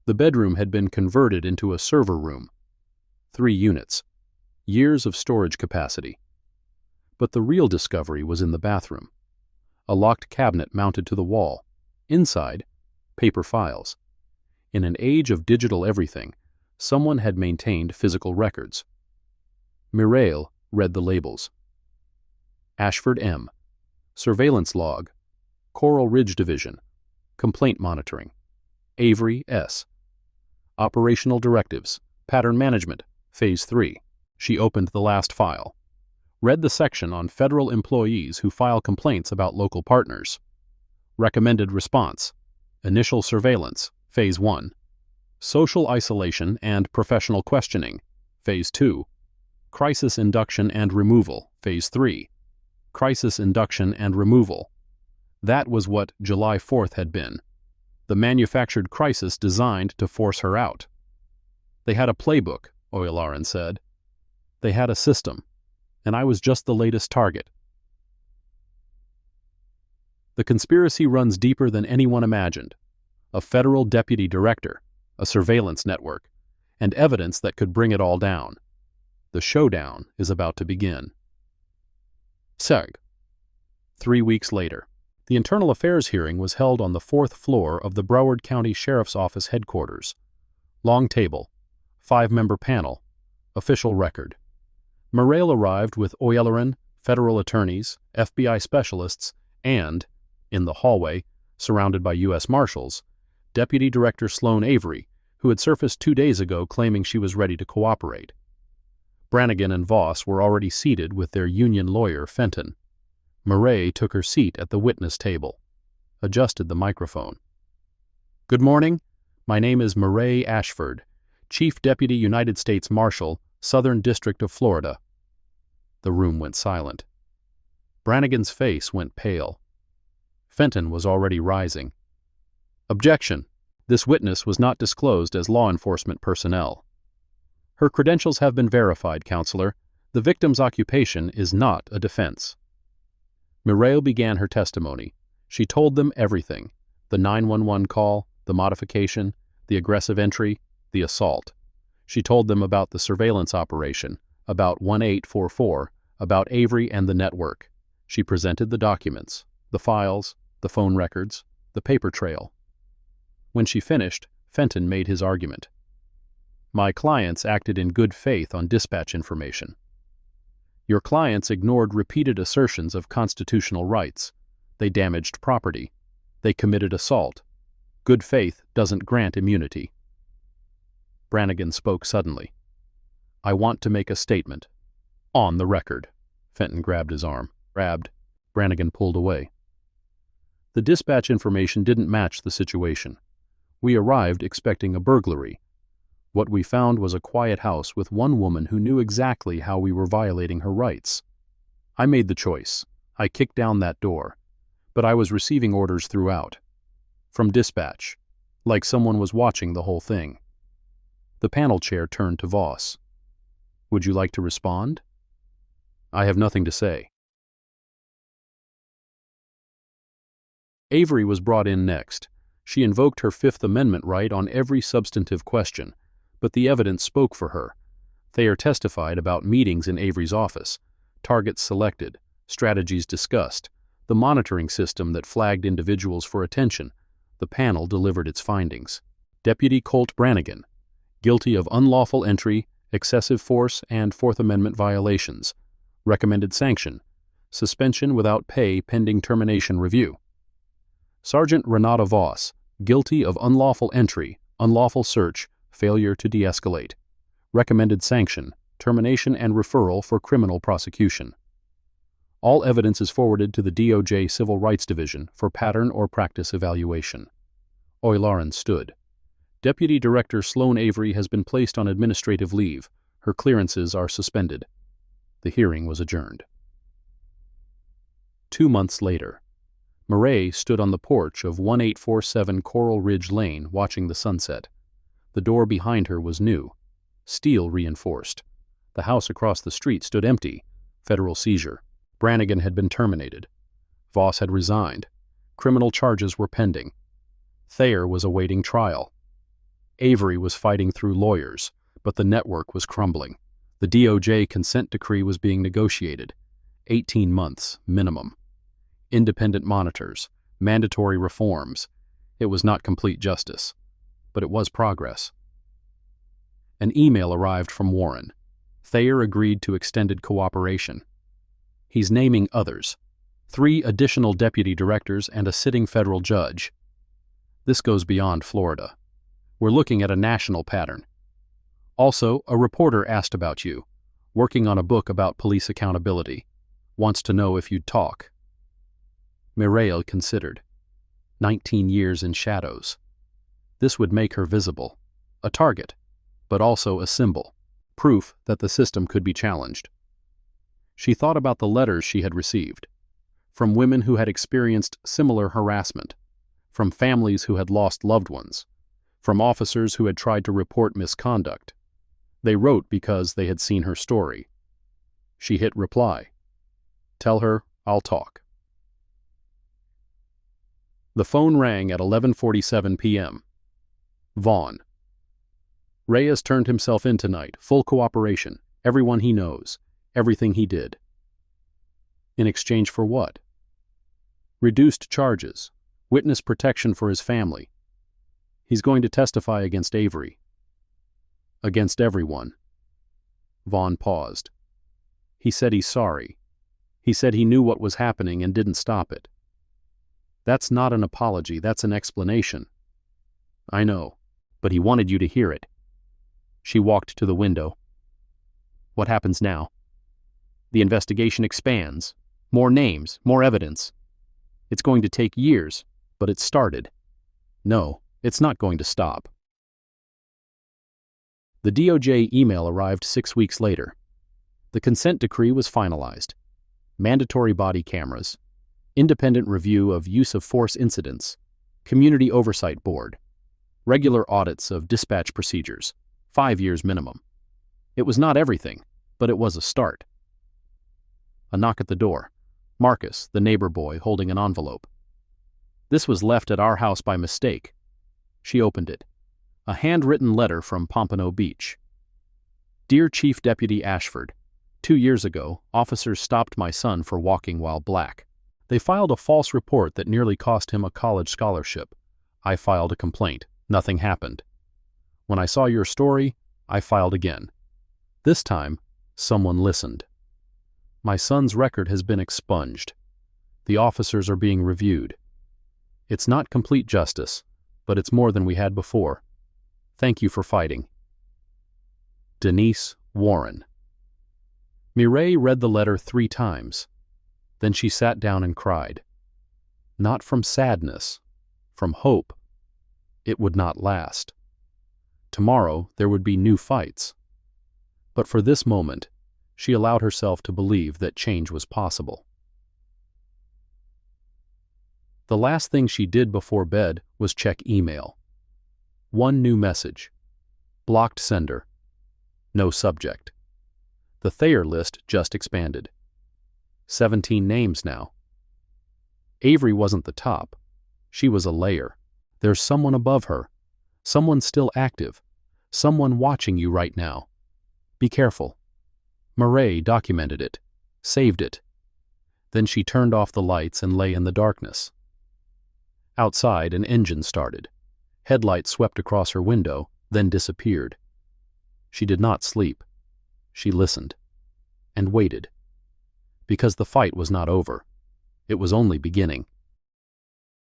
The bedroom had been converted into a server room. 3 units. Years of storage capacity. But the real discovery was in the bathroom. A locked cabinet mounted to the wall. Inside, paper files. In an age of digital everything, someone had maintained physical records. Mireille read the labels. Ashford M. Surveillance log. Coral Ridge Division. Complaint monitoring. Avery S. Operational directives. Pattern management. Phase 3. She opened the last file. Read the section on federal employees who file complaints about local partners. Recommended response. Initial surveillance. Phase 1. Social isolation and professional questioning. Phase 2. Crisis induction and removal. Phase 3. Crisis induction and removal. That was what July 4th had been. The manufactured crisis designed to force her out. They had a playbook, Oyalaran said. They had a system, and I was just the latest target. The conspiracy runs deeper than anyone imagined. A federal deputy director, a surveillance network, and evidence that could bring it all down. The showdown is about to begin. Seg. 3 weeks later, the Internal Affairs hearing was held on the 4th floor of the Broward County Sheriff's Office headquarters. Long table, 5-member panel, official record. Mireille arrived with Oyalaran, federal attorneys, FBI specialists, and, in the hallway, surrounded by U.S. Marshals, Deputy Director Sloan Avery, who had surfaced 2 days ago claiming she was ready to cooperate. Brannigan and Voss were already seated with their union lawyer, Fenton. Mireille took her seat at the witness table, adjusted the microphone. "Good morning. My name is Mireille Ashford, Chief Deputy United States Marshal, Southern District of Florida." The room went silent. Brannigan's face went pale. Fenton was already rising. "Objection. This witness was not disclosed as law enforcement personnel." "Her credentials have been verified, Counselor. The victim's occupation is not a defense." Mireille began her testimony. She told them everything: the 911 call, the modification, the aggressive entry, the assault. She told them about the surveillance operation, about 1844, about Avery and the network. She presented the documents, the files, the phone records, the paper trail. When she finished, Fenton made his argument. "My clients acted in good faith on dispatch information. Your clients ignored repeated assertions of constitutional rights. They damaged property. They committed assault. Good faith doesn't grant immunity." Brannigan spoke suddenly. "I want to make a statement. On the record." Fenton grabbed his arm. Brannigan pulled away. "The dispatch information didn't match the situation. We arrived expecting a burglary. What we found was a quiet house with one woman who knew exactly how we were violating her rights. I made the choice. I kicked down that door. But I was receiving orders throughout. From dispatch, like someone was watching the whole thing. The panel chair turned to Voss. Would you like to respond? I have nothing to say. Avery was brought in next. She invoked her Fifth Amendment right on every substantive question, but the evidence spoke for her. Thayer testified about meetings in Avery's office, targets selected, strategies discussed, the monitoring system that flagged individuals for attention. The panel delivered its findings. Deputy Colt Brannigan, guilty of unlawful entry, excessive force, and Fourth Amendment violations. Recommended sanction, suspension without pay pending termination review. Sergeant Renata Voss, guilty of unlawful entry, unlawful search, failure to de-escalate. Recommended sanction, termination and referral for criminal prosecution. All evidence is forwarded to the DOJ Civil Rights Division for pattern or practice evaluation. Oylarin stood. Deputy Director Sloan Avery has been placed on administrative leave. Her clearances are suspended. The hearing was adjourned. 2 months later, Mireille stood on the porch of 1847 Coral Ridge Lane watching the sunset. The door behind her was new, steel reinforced. The house across the street stood empty, federal seizure. Brannigan had been terminated. Voss had resigned. Criminal charges were pending. Thayer was awaiting trial. Avery was fighting through lawyers, but the network was crumbling. The DOJ consent decree was being negotiated. 18 months, minimum. Independent monitors, mandatory reforms. It was not complete justice, but it was progress. An email arrived from Warren. Thayer agreed to extended cooperation. He's naming others. 3 additional deputy directors and a sitting federal judge. This goes beyond Florida. We're looking at a national pattern. Also, a reporter asked about you, working on a book about police accountability. Wants to know if you'd talk. Mireille considered. 19 years in shadows. This would make her visible. A target, but also a symbol. Proof that the system could be challenged. She thought about the letters she had received. From women who had experienced similar harassment. From families who had lost loved ones. From officers who had tried to report misconduct. They wrote because they had seen her story. She hit reply. Tell her I'll talk. The phone rang at 11:47 p.m. Vaughn. Reyes turned himself in tonight, full cooperation, everyone he knows, everything he did. In exchange for what? Reduced charges, witness protection for his family. He's going to testify against Avery. Against everyone. Vaughn paused. He said he's sorry. He said he knew what was happening and didn't stop it. That's not an apology, that's an explanation. I know, but he wanted you to hear it. She walked to the window. What happens now? The investigation expands. More names, more evidence. It's going to take years, but it started. No, it's not going to stop. The DOJ email arrived 6 weeks later. The consent decree was finalized. Mandatory body cameras, independent review of use of force incidents, community oversight board, regular audits of dispatch procedures, 5 years minimum. It was not everything, but it was a start. A knock at the door. Marcus, the neighbor boy, holding an envelope. This was left at our house by mistake. She opened it. A handwritten letter from Pompano Beach. Dear Chief Deputy Ashford, 2 years ago, officers stopped my son for walking while black. They filed a false report that nearly cost him a college scholarship. I filed a complaint. Nothing happened. When I saw your story, I filed again. This time, someone listened. My son's record has been expunged. The officers are being reviewed. It's not complete justice, but it's more than we had before. Thank you for fighting. Denise Warren. Mireille read the letter 3 times. Then she sat down and cried. Not from sadness, from hope. It would not last. Tomorrow there would be new fights. But for this moment, she allowed herself to believe that change was possible. The last thing she did before bed was check email. One new message. Blocked sender. No subject. The Thayer list just expanded. 17 names now. Avery wasn't the top. She was a layer. There's someone above her. Someone still active. Someone watching you right now. Be careful. Mireille documented it. Saved it. Then she turned off the lights and lay in the darkness. Outside, an engine started. Headlights swept across her window, then disappeared. She did not sleep. She listened. And waited. Because the fight was not over. It was only beginning.